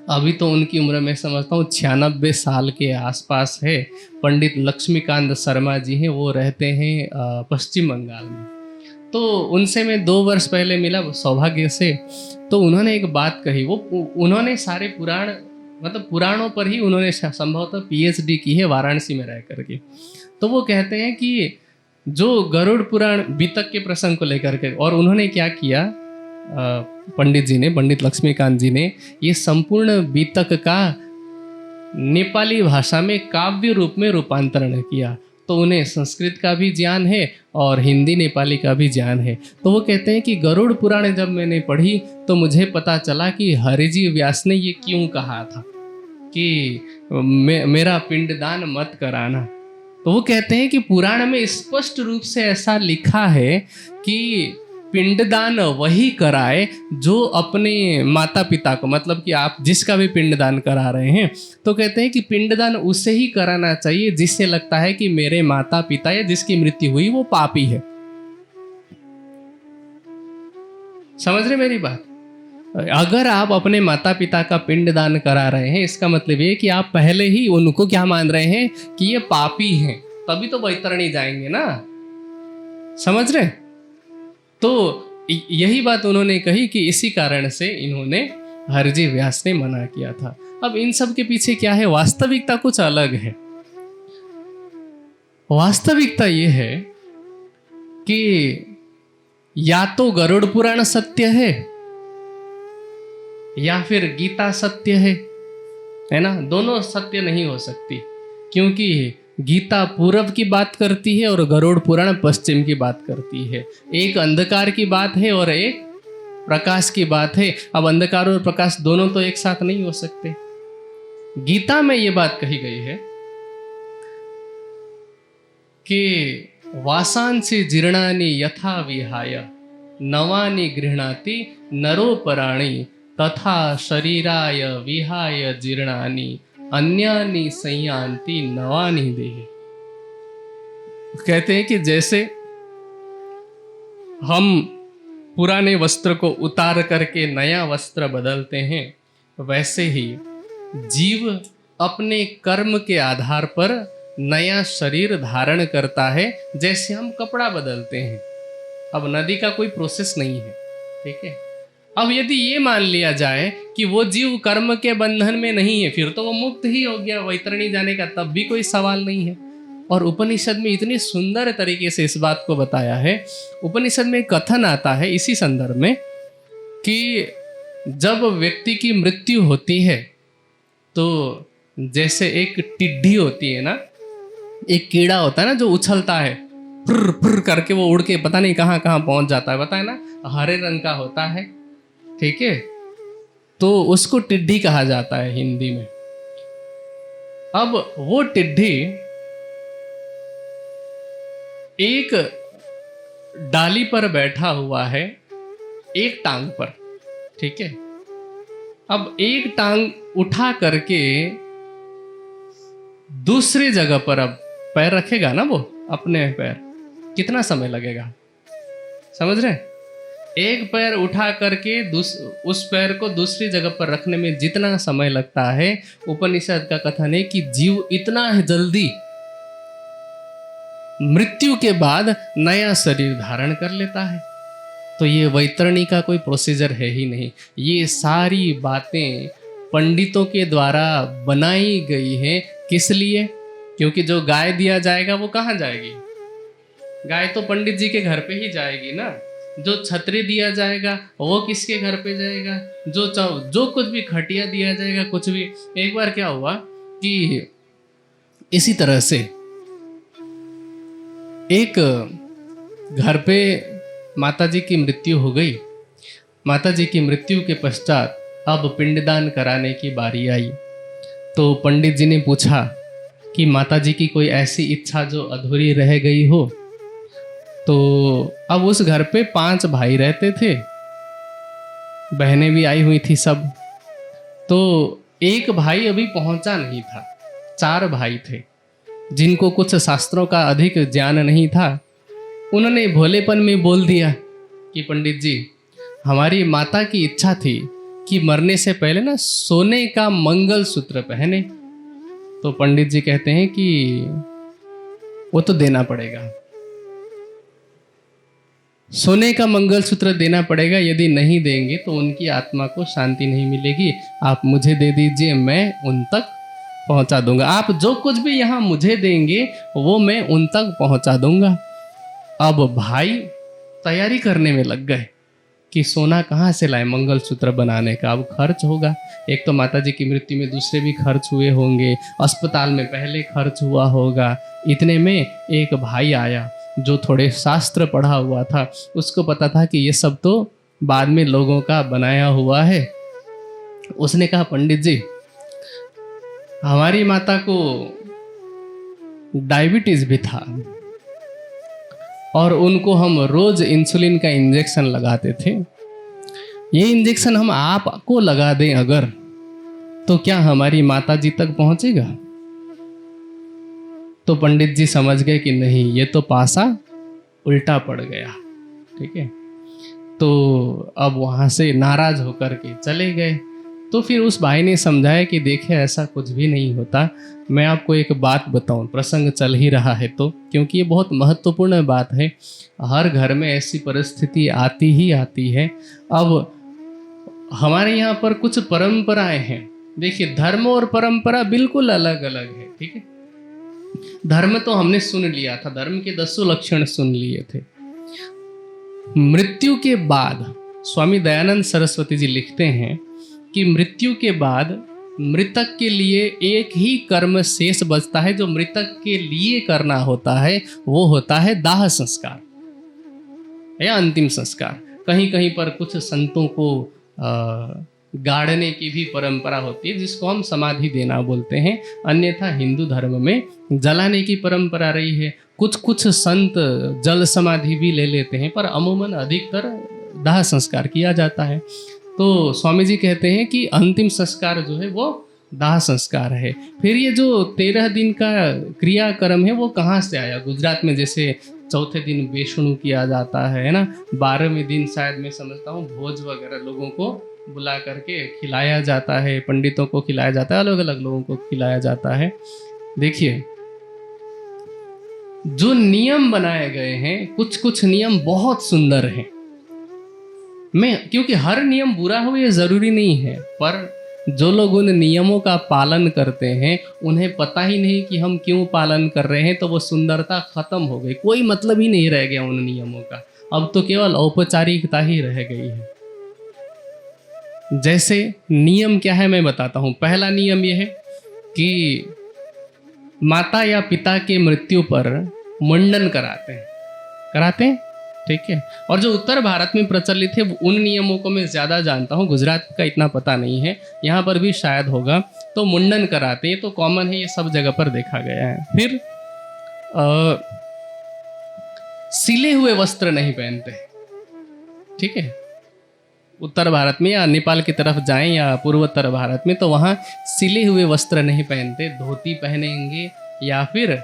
अभी तो उनकी उम्र मैं समझता हूँ 96 साल के आसपास है। पंडित लक्ष्मीकांत शर्मा जी हैं, वो रहते हैं पश्चिम बंगाल में। तो उनसे मैं 2 वर्ष पहले मिला सौभाग्य से। तो उन्होंने एक बात कही, वो उन्होंने सारे पुराण मतलब पुराणों पर ही उन्होंने संभवतः पीएचडी की है वाराणसी में रह करके। तो वो कहते हैं कि जो गरुड़ पुराण बीतक के प्रसंग को लेकर के, और उन्होंने क्या किया, पंडित जी ने, पंडित लक्ष्मीकांत जी ने ये संपूर्ण बीतक का नेपाली भाषा में काव्य रूप में रूपांतरण किया। तो उन्हें संस्कृत का भी ज्ञान है और हिंदी नेपाली का भी ज्ञान है। तो वो कहते हैं कि गरुड़ पुराण जब मैंने पढ़ी तो मुझे पता चला कि हरिजी व्यास ने ये क्यों कहा था कि मेरा पिंडदान मत कराना। तो वो कहते हैं कि पुराण में स्पष्ट रूप से ऐसा लिखा है कि पिंडदान वही कराए जो अपने माता पिता को, मतलब कि आप जिसका भी पिंडदान करा रहे हैं, तो कहते हैं कि पिंडदान उसे ही कराना चाहिए जिससे लगता है कि मेरे माता पिता या जिसकी मृत्यु हुई वो पापी है। समझ रहे मेरी बात? अगर आप अपने माता पिता का पिंडदान करा रहे हैं, इसका मतलब ये कि आप पहले ही उनको क्या मान रहे हैं कि ये पापी हैं, तभी तो वैतरणी जाएंगे ना। समझ रहे? तो यही बात उन्होंने कही कि इसी कारण से इन्होंने हरजी व्यास ने मना किया था। अब इन सब के पीछे क्या है, वास्तविकता कुछ अलग है। वास्तविकता ये है कि या तो गरुड़ पुराण सत्य है या फिर गीता सत्य है ना। दोनों सत्य नहीं हो सकती, क्योंकि गीता पूर्व की बात करती है और गरुड़ पुराण पश्चिम की बात करती है। एक अंधकार की बात है और एक प्रकाश की बात है। अब अंधकार और प्रकाश दोनों तो एक साथ नहीं हो सकते। गीता में ये बात कही गई है कि वासांसि जीर्णानि यथा विहाय नवानि गृह्णाति नरोपराणि तथा शरीराय विहाय जीर्णानि अन्यानि संयान्ति नवानि देहि। कहते हैं कि जैसे हम पुराने वस्त्र को उतार करके नया वस्त्र बदलते हैं, वैसे ही जीव अपने कर्म के आधार पर नया शरीर धारण करता है, जैसे हम कपड़ा बदलते हैं। अब नदी का कोई प्रोसेस नहीं है, ठीक है। अब यदि ये मान लिया जाए कि वो जीव कर्म के बंधन में नहीं है, फिर तो वो मुक्त ही हो गया वैतरणी जाने का, तब भी कोई सवाल नहीं है। और उपनिषद में इतनी सुंदर तरीके से इस बात को बताया है। उपनिषद में कथन आता है इसी संदर्भ में कि जब व्यक्ति की मृत्यु होती है तो जैसे एक टिड्डी होती है ना, एक कीड़ा होता है ना जो उछलता है, फुर फुर करके वो उड़ के पता नहीं कहाँ कहाँ पहुंच जाता है, बताए ना, हरे रंग का होता है, ठीक है। तो उसको टिड्डी कहा जाता है हिंदी में। अब वो टिड्डी एक डाली पर बैठा हुआ है, एक टांग पर, ठीक है। अब एक टांग उठा करके दूसरी जगह पर अब पैर रखेगा ना, वो अपने पैर, कितना समय लगेगा, समझ रहे? एक पैर उठा करके उस पैर को दूसरी जगह पर रखने में जितना समय लगता है, उपनिषद का कथन है कि जीव इतना जल्दी मृत्यु के बाद नया शरीर धारण कर लेता है। तो ये वैतरणी का कोई प्रोसीजर है ही नहीं। ये सारी बातें पंडितों के द्वारा बनाई गई हैं। किस लिए? क्योंकि जो गाय दिया जाएगा वो कहाँ जाएगी? गाय तो पंडित जी के घर पे ही जाएगी ना। जो छतरी दिया जाएगा वो किसके घर पे जाएगा? जो कुछ भी खटिया दिया जाएगा, कुछ भी। एक बार क्या हुआ कि इसी तरह से एक घर पे माताजी की मृत्यु हो गई। माताजी की मृत्यु के पश्चात अब पिंडदान कराने की बारी आई। तो पंडित जी ने पूछा कि माताजी की कोई ऐसी इच्छा जो अधूरी रह गई हो। तो अब उस घर पे 5 भाई रहते थे, बहनें भी आई हुई थी सब। तो एक भाई अभी पहुंचा नहीं था, 4 भाई थे जिनको कुछ शास्त्रों का अधिक ज्ञान नहीं था। उन्होंने भोलेपन में बोल दिया कि पंडित जी, हमारी माता की इच्छा थी कि मरने से पहले ना सोने का मंगलसूत्र पहने। तो पंडित जी कहते हैं कि वो तो देना पड़ेगा। सोने का मंगलसूत्र देना पड़ेगा, यदि नहीं देंगे तो उनकी आत्मा को शांति नहीं मिलेगी। आप मुझे दे दीजिए, मैं उन तक पहुंचा दूंगा। आप जो कुछ भी यहाँ मुझे देंगे वो मैं उन तक पहुंचा दूंगा। अब भाई तैयारी करने में लग गए कि सोना कहाँ से लाए मंगलसूत्र बनाने का, अब खर्च होगा। एक तो माता जी की मृत्यु में दूसरे भी खर्च हुए होंगे, अस्पताल में पहले खर्च हुआ होगा। इतने में एक भाई आया जो थोड़े शास्त्र पढ़ा हुआ था, उसको पता था कि ये सब तो बाद में लोगों का बनाया हुआ है। उसने कहा, पंडित जी हमारी माता को डायबिटीज भी था और उनको हम रोज इंसुलिन का इंजेक्शन लगाते थे। ये इंजेक्शन हम आपको लगा दें अगर, तो क्या हमारी माता जी तक पहुंचेगा? तो पंडित जी समझ गए कि नहीं, ये तो पासा उल्टा पड़ गया। ठीक है, तो अब वहां से नाराज होकर के चले गए। तो फिर उस भाई ने समझाया कि देखिए ऐसा कुछ भी नहीं होता। मैं आपको एक बात बताऊं, प्रसंग चल ही रहा है तो, क्योंकि ये बहुत महत्वपूर्ण बात है। हर घर में ऐसी परिस्थिति आती ही आती है। अब हमारे यहाँ पर कुछ परंपराएं हैं। देखिए धर्म और परंपरा बिल्कुल अलग अलग है। ठीक है, धर्म तो हमने सुन लिया था, धर्म के 10 लक्षण सुन लिए थे। मृत्यु के बाद स्वामी दयानंद सरस्वती जी लिखते हैं कि मृत्यु के बाद मृतक के लिए एक ही कर्म शेष बचता है, जो मृतक के लिए करना होता है वो होता है दाह संस्कार या अंतिम संस्कार। कहीं कहीं पर कुछ संतों को गाड़ने की भी परंपरा होती है, जिसको हम समाधि देना बोलते हैं। अन्यथा हिंदू धर्म में जलाने की परंपरा रही है। कुछ कुछ संत जल समाधि भी ले लेते हैं, पर अमूमन अधिकतर दाह संस्कार किया जाता है। तो स्वामी जी कहते हैं कि अंतिम संस्कार जो है वो दाह संस्कार है। फिर ये जो 13 दिन का क्रियाक्रम है वो कहाँ से आया? गुजरात में जैसे चौथे दिन बेशुणु किया जाता है ना, 12वें दिन शायद मैं समझता हूँ भोज वगैरह लोगों को बुला करके खिलाया जाता है, पंडितों को खिलाया जाता है, अलग अलग लोगों को खिलाया जाता है। देखिए जो नियम बनाए गए हैं, कुछ कुछ नियम बहुत सुंदर हैं। क्योंकि हर नियम बुरा हो ये जरूरी नहीं है, पर जो लोग उन नियमों का पालन करते हैं उन्हें पता ही नहीं कि हम क्यों पालन कर रहे हैं, तो वो सुंदरता खत्म हो गई। कोई मतलब ही नहीं रह गया उन नियमों का, अब तो केवल औपचारिकता ही रह गई है। जैसे नियम क्या है मैं बताता हूँ। पहला नियम यह है कि माता या पिता के मृत्यु पर मुंडन कराते हैं। ठीक है, और जो उत्तर भारत में प्रचलित है उन नियमों को मैं ज़्यादा जानता हूँ, गुजरात का इतना पता नहीं है, यहाँ पर भी शायद होगा। तो मुंडन कराते हैं, तो कॉमन है, ये सब जगह पर देखा गया है। फिर सिले हुए वस्त्र नहीं पहनते। ठीक है, उत्तर भारत में या नेपाल की तरफ जाएं या पूर्वोत्तर भारत में, तो वहाँ सिले हुए वस्त्र नहीं पहनते, धोती पहनेंगे या फिर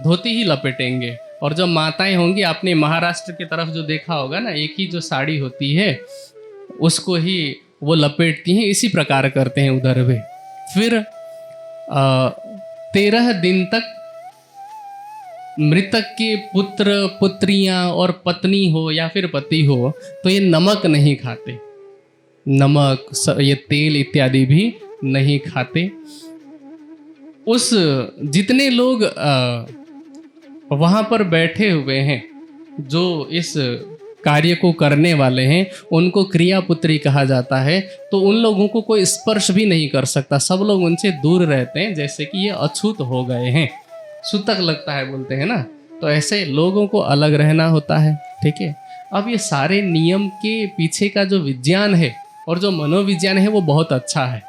धोती ही लपेटेंगे। और जो माताएं होंगी, आपने महाराष्ट्र की तरफ जो देखा होगा ना, एक ही जो साड़ी होती है उसको ही वो लपेटती हैं, इसी प्रकार करते हैं उधर भी। फिर 13 दिन तक मृतक के पुत्र पुत्रियां और पत्नी हो या फिर पति हो तो ये नमक नहीं खाते, नमक ये तेल इत्यादि भी नहीं खाते। उस जितने लोग वहाँ पर बैठे हुए हैं, जो इस कार्य को करने वाले हैं, उनको क्रियापुत्री कहा जाता है। तो उन लोगों को कोई स्पर्श भी नहीं कर सकता, सब लोग उनसे दूर रहते हैं, जैसे कि ये अछूत हो गए हैं, सूतक लगता है बोलते हैं ना। तो ऐसे लोगों को अलग रहना होता है। ठीक है, अब ये सारे नियम के पीछे का जो विज्ञान है और जो मनोविज्ञान है वो बहुत अच्छा है,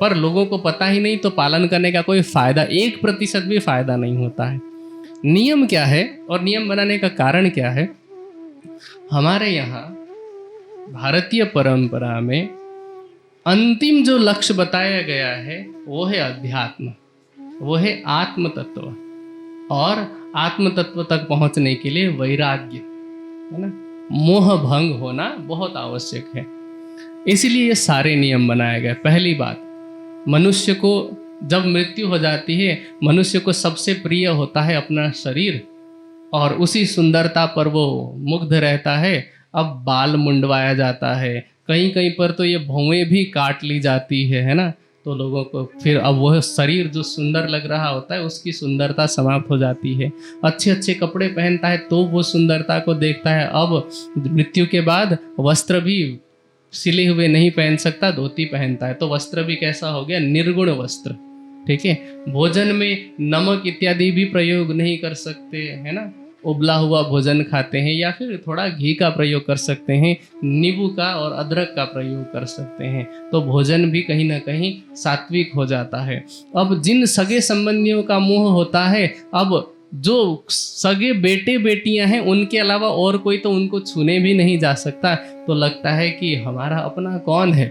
पर लोगों को पता ही नहीं, तो पालन करने का कोई फायदा 1% भी फायदा नहीं होता है। नियम क्या है और नियम बनाने का कारण क्या है? हमारे यहाँ भारतीय परंपरा में अंतिम जो लक्ष्य बताया गया है वो है अध्यात्म, वो है आत्म तत्व। और आत्म तत्व तक पहुंचने के लिए वैराग्य, है ना, मोह भंग होना बहुत आवश्यक है। इसीलिए ये सारे नियम बनाए गए। पहली बात, मनुष्य को जब मृत्यु हो जाती है, मनुष्य को सबसे प्रिय होता है अपना शरीर, और उसी सुंदरता पर वो मुग्ध रहता है। अब बाल मुंडवाया जाता है, कहीं कहीं पर तो ये भौवें भी काट ली जाती है ना। तो लोगों को फिर अब वह शरीर जो सुंदर लग रहा होता है उसकी सुंदरता समाप्त हो जाती है। अच्छे अच्छे कपड़े पहनता है तो वो सुंदरता को देखता है। अब मृत्यु के बाद वस्त्र भी सिले हुए नहीं पहन सकता, धोती पहनता है, तो वस्त्र भी कैसा हो गया, निर्गुण वस्त्र। ठीक है, भोजन में नमक इत्यादि भी प्रयोग नहीं कर सकते, है ना। उबला हुआ भोजन खाते हैं या फिर थोड़ा घी का प्रयोग कर सकते हैं, नींबू का और अदरक का प्रयोग कर सकते हैं, तो भोजन भी कहीं ना कहीं सात्विक हो जाता है। अब जिन सगे संबंधियों का मोह होता है, अब जो सगे बेटे बेटियां हैं उनके अलावा और कोई तो उनको छूने भी नहीं जा सकता, तो लगता है कि हमारा अपना कौन है।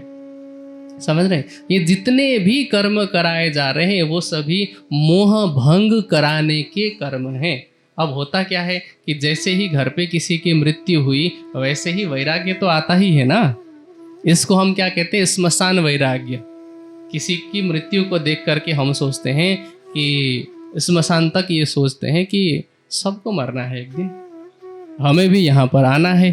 समझ रहे हैं, ये जितने भी कर्म कराए जा रहे हैं वो सभी मोह भंग कराने के कर्म हैं। अब होता क्या है कि जैसे ही घर पे किसी की मृत्यु हुई वैसे ही वैराग्य तो आता ही है ना। इसको हम क्या कहते हैं, स्मशान वैराग्य। किसी की मृत्यु को देख करके हम सोचते हैं कि स्मशान तक ये सोचते हैं कि सबको मरना है एक दिन, हमें भी यहाँ पर आना है,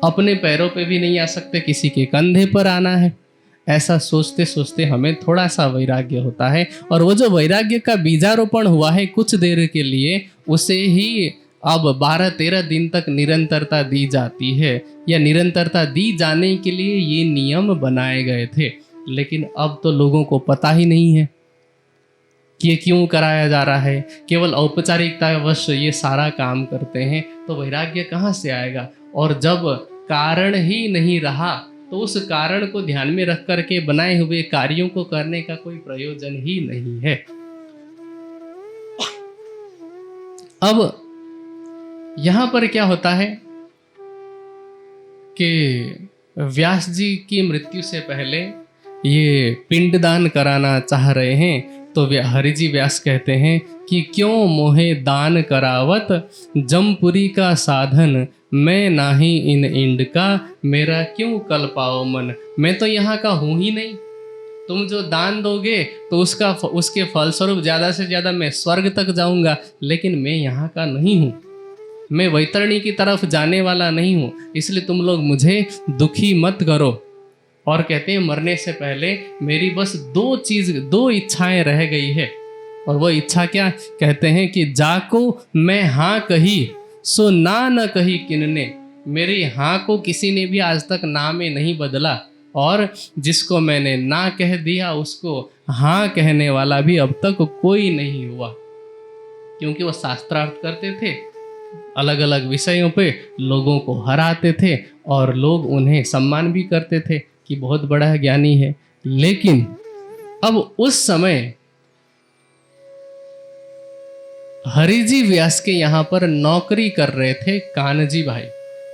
अपने पैरों पे भी नहीं आ सकते, किसी के कंधे पर आना है। ऐसा सोचते सोचते हमें थोड़ा सा वैराग्य होता है, और वो जो वैराग्य का बीजारोपण हुआ है कुछ देर के लिए, उसे ही अब 12-13 दिन तक निरंतरता दी जाती है, या निरंतरता दी जाने के लिए ये नियम बनाए गए थे। लेकिन अब तो लोगों को पता ही नहीं है कि ये क्यों कराया जा रहा है, केवल औपचारिकतावश ये सारा काम करते हैं, तो वैराग्य कहाँ से आएगा। और जब कारण ही नहीं रहा तो उस कारण को ध्यान में रख करके बनाए हुए कार्यों को करने का कोई प्रयोजन ही नहीं है। अब यहां पर क्या होता है कि व्यास जी की मृत्यु से पहले ये पिंडदान कराना चाह रहे हैं, तो हरिजी व्यास कहते हैं कि क्यों मोहे दान करावत, जमपुरी का साधन मैं नाही इन इंड का, मेरा क्यों कल पाओ मन। मैं तो यहाँ का हूँ ही नहीं, तुम जो दान दोगे तो उसके फलस्वरूप ज़्यादा से ज़्यादा मैं स्वर्ग तक जाऊँगा, लेकिन मैं यहाँ का नहीं हूँ, मैं वैतरणी की तरफ जाने वाला नहीं हूँ, इसलिए तुम लोग मुझे दुखी मत करो। और कहते हैं मरने से पहले मेरी बस दो इच्छाएं रह गई है, और वो इच्छा क्या, कहते हैं कि जाको मैं हाँ कही सो ना न कही किन्ने। मेरी हाँ को किसी ने भी आज तक ना में नहीं बदला, और जिसको मैंने ना कह दिया उसको हाँ कहने वाला भी अब तक कोई नहीं हुआ। क्योंकि वो शास्त्रार्थ करते थे, अलग अलग विषयों पे लोगों को हराते थे, और लोग उन्हें सम्मान भी करते थे कि बहुत बड़ा ज्ञानी है। लेकिन अब उस समय हरिजी व्यास के यहाँ पर नौकरी कर रहे थे कान्जी भाई,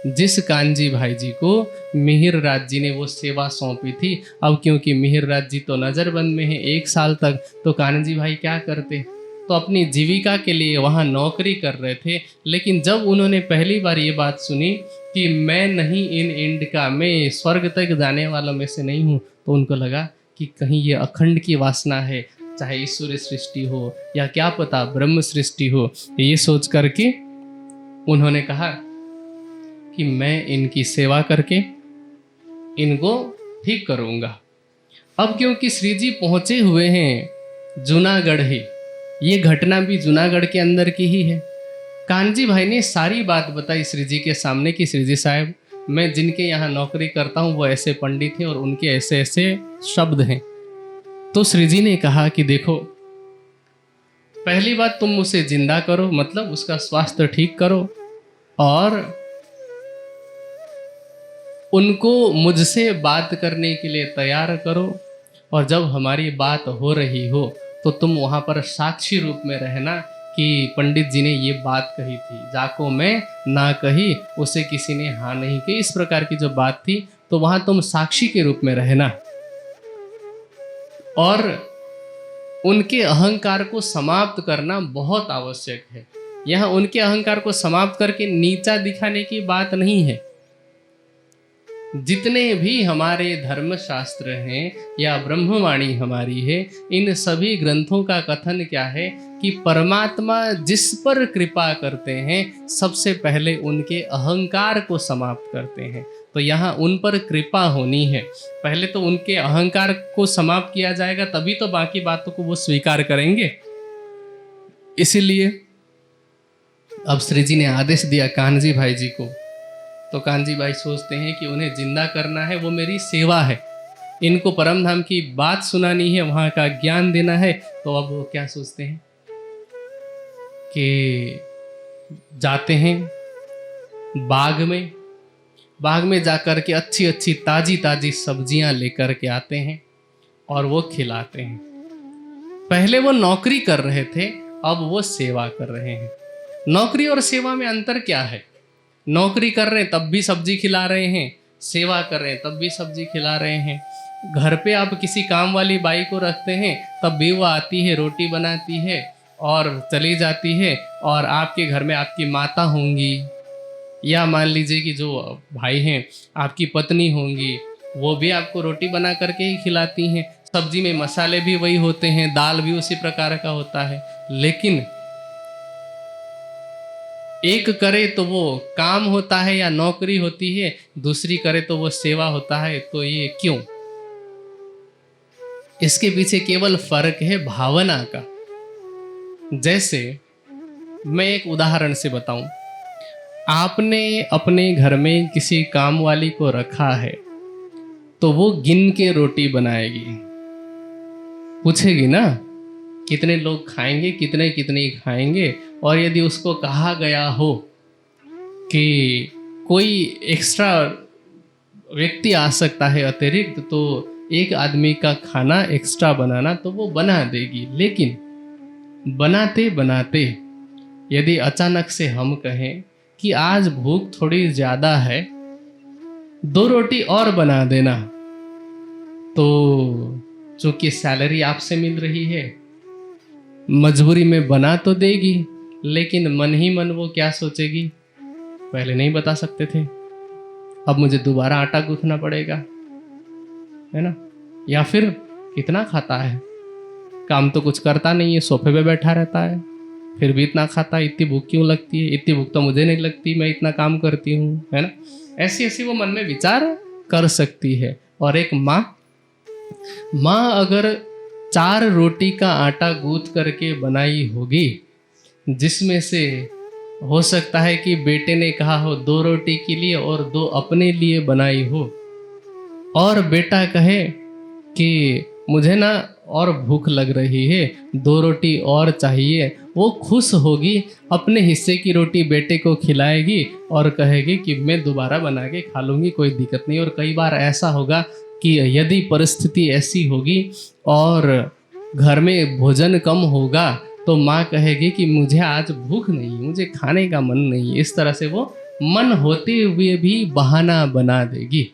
जिस कान्जी भाई जी को मिहिर राज जी ने वो सेवा सौंपी थी। अब क्योंकि मिहिर राज जी तो नज़रबंद में है 1 साल तक, तो कान्जी भाई क्या करते, तो अपनी जीविका के लिए वहाँ नौकरी कर रहे थे। लेकिन जब उन्होंने पहली बार ये बात सुनी कि मैं नहीं इन इंड का, मैं स्वर्ग तक जाने वालों में से नहीं हूँ, तो उनको लगा कि कहीं ये अखंड की वासना है, चाहे ईश्वरी सृष्टि हो या क्या पता ब्रह्म सृष्टि हो। ये सोच करके उन्होंने कहा कि मैं इनकी सेवा करके इनको ठीक करूँगा। अब क्योंकि श्री जी पहुँचे हुए हैं जूनागढ़ ही, ये घटना भी जूनागढ़ के अंदर की ही है। कान्जी भाई ने सारी बात बताई श्री जी के सामने कि श्री जी साहब, मैं जिनके यहाँ नौकरी करता हूँ वो ऐसे पंडित हैं और उनके ऐसे ऐसे शब्द हैं। तो श्री जी ने कहा कि देखो, पहली बात तुम उसे जिंदा करो, मतलब उसका स्वास्थ्य ठीक करो, और उनको मुझसे बात करने के लिए तैयार करो, और जब हमारी बात हो रही हो तो तुम वहाँ पर साक्षी रूप में रहना कि पंडित जी ने ये बात कही थी, जाको मैं ना कही उसे किसी ने हाँ नहीं कही, इस प्रकार की जो बात थी, तो वहाँ तुम साक्षी के रूप में रहना। और उनके अहंकार को समाप्त करना बहुत आवश्यक है। यहाँ उनके अहंकार को समाप्त करके नीचा दिखाने की बात नहीं है। जितने भी हमारे धर्मशास्त्र हैं या ब्रह्मवाणी हमारी है, इन सभी ग्रंथों का कथन क्या है कि परमात्मा जिस पर कृपा करते हैं सबसे पहले उनके अहंकार को समाप्त करते हैं। तो यहाँ उन पर कृपा होनी है, पहले तो उनके अहंकार को समाप्त किया जाएगा, तभी तो बाकी बातों को वो स्वीकार करेंगे। इसीलिए अब श्री जी ने आदेश दिया कान्हजी भाई जी को, तो कान्हजी भाई सोचते हैं कि उन्हें जिंदा करना है, वो मेरी सेवा है, इनको परम धाम की बात सुनानी है, वहाँ का ज्ञान देना है। तो अब वो क्या सोचते हैं कि जाते हैं बाग में जाकर के अच्छी अच्छी ताजी ताजी सब्जियां लेकर के आते हैं और वो खिलाते हैं। पहले वो नौकरी कर रहे थे, अब वो सेवा कर रहे हैं। नौकरी और सेवा में अंतर क्या है? नौकरी कर रहे हैं तब भी सब्जी खिला रहे हैं, सेवा कर रहे हैं तब भी सब्जी खिला रहे हैं। घर पे आप किसी काम वाली बाई को रखते हैं तब भी वो आती है, रोटी बनाती है और चली जाती है, और आपके घर में आपकी माता होंगी, या मान लीजिए कि जो भाई हैं आपकी पत्नी होंगी, वो भी आपको रोटी बना करके ही खिलाती हैं। सब्जी में मसाले भी वही होते हैं, दाल भी उसी प्रकार का होता है। लेकिन एक करे तो वो काम होता है या नौकरी होती है, दूसरी करे तो वो सेवा होता है। तो ये क्यों? इसके पीछे केवल फर्क है भावना का। जैसे मैं एक उदाहरण से बताऊं, आपने अपने घर में किसी काम वाली को रखा है तो वो गिन के रोटी बनाएगी, पूछेगी ना कितने लोग खाएंगे, कितने कितनी खाएंगे। और यदि उसको कहा गया हो कि कोई एक्स्ट्रा व्यक्ति आ सकता है अतिरिक्त, तो एक आदमी का खाना एक्स्ट्रा बनाना, तो वो बना देगी। लेकिन बनाते बनाते यदि अचानक से हम कहें कि आज भूख थोड़ी ज़्यादा है, 2 रोटी और बना देना, तो चूंकि सैलरी आपसे मिल रही है, मजबूरी में बना तो देगी, लेकिन मन ही मन वो क्या सोचेगी, पहले नहीं बता सकते थे, अब मुझे दोबारा आटा गूंथना पड़ेगा, है ना। या फिर कितना खाता है, काम तो कुछ करता नहीं है, सोफे पे बैठा रहता है, फिर भी इतना खाता है, इतनी भूख क्यों लगती है, इतनी भूख तो मुझे नहीं लगती, मैं इतना काम करती हूँ, है ना। ऐसी ऐसी वो मन में विचार कर सकती है। और एक माँ अगर 4 रोटी का आटा गूंथ करके बनाई होगी, जिसमें से हो सकता है कि बेटे ने कहा हो 2 रोटी के लिए और 2 अपने लिए बनाई हो, और बेटा कहे कि मुझे ना और भूख लग रही है, 2 रोटी और चाहिए, वो खुश होगी, अपने हिस्से की रोटी बेटे को खिलाएगी और कहेगी कि मैं दोबारा बना के खा लूँगी, कोई दिक्कत नहीं। और कई बार ऐसा होगा कि यदि परिस्थिति ऐसी होगी और घर में भोजन कम होगा, तो माँ कहेगी कि मुझे आज भूख नहीं, मुझे खाने का मन नहीं। इस तरह से वो मन होते हुए भी बहाना बना देगी।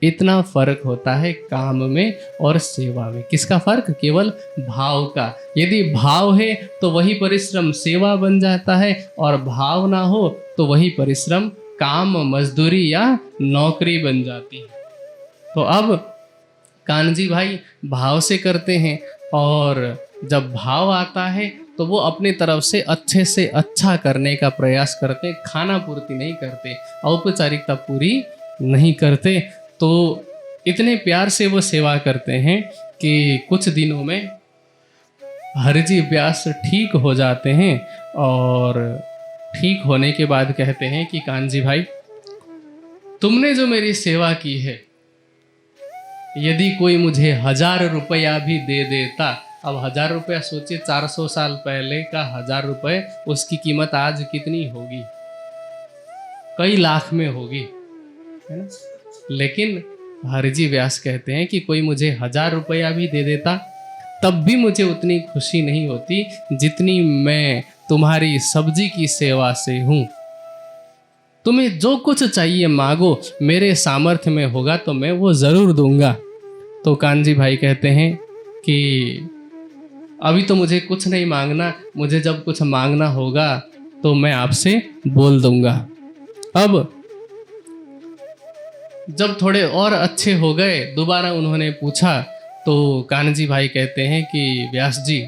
इतना फर्क होता है काम में और सेवा में। किसका फर्क? केवल भाव का। यदि भाव है तो वही परिश्रम सेवा बन जाता है, और भाव ना हो तो वही परिश्रम काम, मजदूरी या नौकरी बन जाती है। तो अब कान्हजी भाई भाव से करते हैं, और जब भाव आता है तो वो अपनी तरफ से अच्छा करने का प्रयास करते, खाना पूर्ति नहीं करते, औपचारिकता पूरी नहीं करते। तो इतने प्यार से वो सेवा करते हैं कि कुछ दिनों में हरजी व्यास ठीक हो जाते हैं, और ठीक होने के बाद कहते हैं कि कान्हजी भाई, तुमने जो मेरी सेवा की है, यदि कोई मुझे 1000 रुपया भी दे देता, अब 1000 रुपया सोचिए, 400 साल पहले का 1000 रुपये, उसकी कीमत आज कितनी होगी? कई लाख में होगी, है ना। लेकिन हरजी व्यास कहते हैं कि कोई मुझे 1000 रुपया भी दे देता, तब भी मुझे उतनी खुशी नहीं होती जितनी मैं तुम्हारी सब्जी की सेवा से हूँ। तुम्हें जो कुछ चाहिए मांगो, मेरे सामर्थ्य में होगा तो मैं वो ज़रूर दूंगा। तो कान्हजी भाई कहते हैं कि अभी तो मुझे कुछ नहीं मांगना, मुझे जब कुछ मांगना होगा तो मैं आपसे बोल दूंगा। अब जब थोड़े और अच्छे हो गए, दोबारा उन्होंने पूछा, तो कान्हजी भाई कहते हैं कि व्यास जी,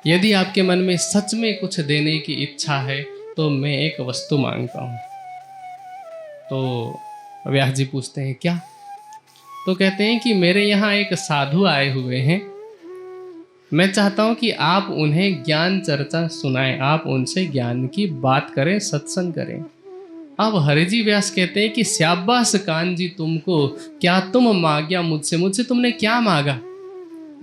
यदि आपके मन में सच में कुछ देने की इच्छा है तो मैं एक वस्तु मांगता हूँ। तो व्यास जी पूछते हैं क्या? तो कहते हैं कि मेरे यहाँ एक साधु आए हुए हैं, मैं चाहता हूँ कि आप उन्हें ज्ञान चर्चा सुनाएं, आप उनसे ज्ञान की बात करें, सत्संग करें। अब हरिजी व्यास कहते हैं कि शाबाश कान जी तुमको, क्या तुम मांगा मुझसे तुमने क्या मांगा?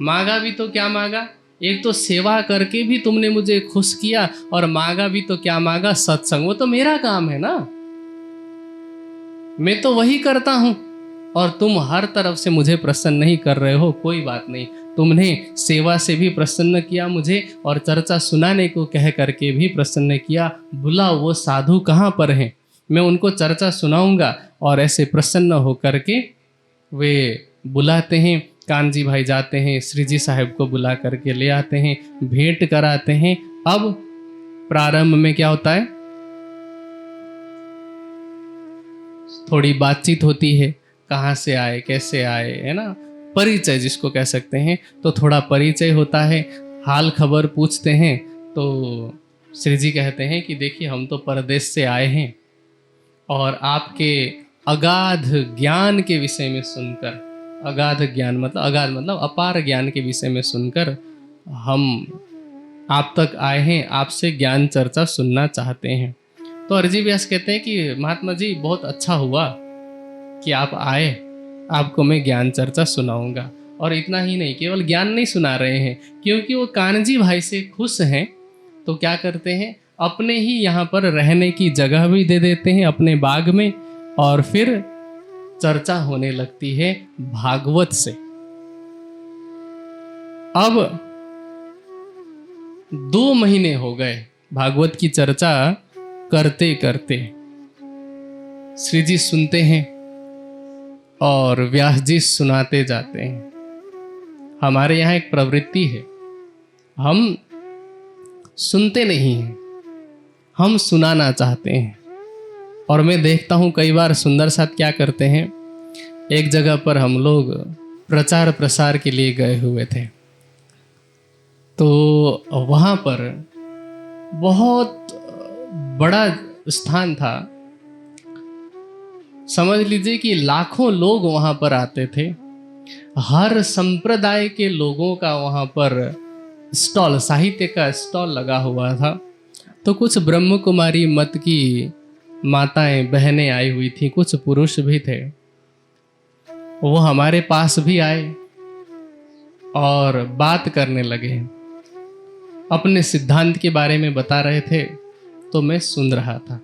मांगा भी तो क्या मांगा? एक तो सेवा करके भी तुमने मुझे खुश किया, और मांगा भी तो क्या मांगा? सत्संग। वो तो मेरा काम है ना, मैं तो वही करता हूं, और तुम हर तरफ से मुझे प्रसन्न नहीं कर रहे हो। कोई बात नहीं, तुमने सेवा से भी प्रसन्न किया मुझे, और चर्चा सुनाने को कह करके भी प्रसन्न किया। बुलाओ, वो साधु कहाँ पर हैं, मैं उनको चर्चा सुनाऊंगा। और ऐसे प्रसन्न होकर के वे बुलाते हैं। कानजी भाई जाते हैं, श्री जी साहब को बुला करके ले आते हैं, भेंट कराते हैं। अब प्रारंभ में क्या होता है, थोड़ी बातचीत होती है, कहाँ से आए, कैसे आए, है ना, परिचय जिसको कह सकते हैं। तो थोड़ा परिचय होता है, हाल खबर पूछते हैं। तो श्री जी कहते हैं कि देखिए हम तो परदेश से आए हैं, और आपके अगाध ज्ञान के विषय में सुनकर, अगाध ज्ञान मतलब अगाध मतलब अपार ज्ञान के विषय में सुनकर हम आप तक आए हैं, आपसे ज्ञान चर्चा सुनना चाहते हैं। तो हरिजी व्यास कहते हैं कि महात्मा जी बहुत अच्छा हुआ कि आप आए, आपको मैं ज्ञान चर्चा सुनाऊंगा। और इतना ही नहीं, केवल ज्ञान नहीं सुना रहे हैं, क्योंकि वो कानजी भाई से खुश हैं, तो क्या करते हैं, अपने ही यहाँ पर रहने की जगह भी दे देते हैं अपने बाग में। और फिर चर्चा होने लगती है भागवत से। अब 2 महीने हो गए भागवत की चर्चा करते करते। श्री जी सुनते हैं और व्यास जी सुनाते जाते हैं। हमारे यहाँ एक प्रवृत्ति है, हम सुनते नहीं हैं, हम सुनाना चाहते हैं। और मैं देखता हूँ कई बार सुंदर साथ क्या करते हैं, एक जगह पर हम लोग प्रचार प्रसार के लिए गए हुए थे, तो वहाँ पर बहुत बड़ा स्थान था, समझ लीजिए कि लाखों लोग वहाँ पर आते थे। हर संप्रदाय के लोगों का वहाँ पर स्टॉल, साहित्य का स्टॉल लगा हुआ था। तो कुछ ब्रह्म कुमारी मत की माताएं बहनें आई हुई थी, कुछ पुरुष भी थे। वो हमारे पास भी आए और बात करने लगे, अपने सिद्धांत के बारे में बता रहे थे, तो मैं सुन रहा था।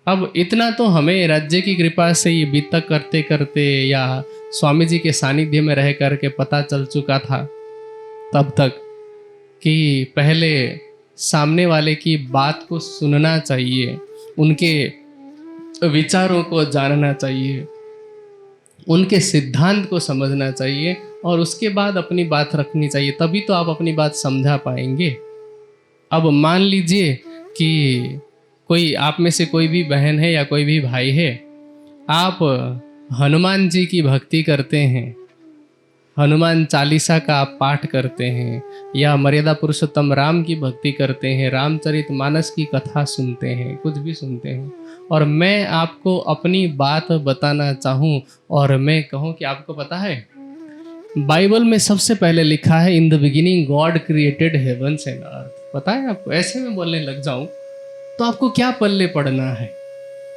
अब इतना तो हमें राज्य की कृपा से ये बीतक करते करते या स्वामी जी के सानिध्य में रह करके पता चल चुका था तब तक कि पहले सामने वाले की बात को सुनना चाहिए, उनके विचारों को जानना चाहिए, उनके सिद्धांत को समझना चाहिए, और उसके बाद अपनी बात रखनी चाहिए, तभी तो आप अपनी बात समझा पाएंगे। अब मान लीजिए कि कोई आप में से कोई भी बहन है या कोई भी भाई है, आप हनुमान जी की भक्ति करते हैं, हनुमान चालीसा का आप पाठ करते हैं, या मर्यादा पुरुषोत्तम राम की भक्ति करते हैं, रामचरितमानस की कथा सुनते हैं, कुछ भी सुनते हैं, और मैं आपको अपनी बात बताना चाहूँ और मैं कहूँ कि आपको पता है बाइबल में सबसे पहले लिखा है in the beginning God created heavens and earth. पता है आपको? ऐसे में बोलने लग जाऊं तो आपको क्या पल्ले पड़ना है।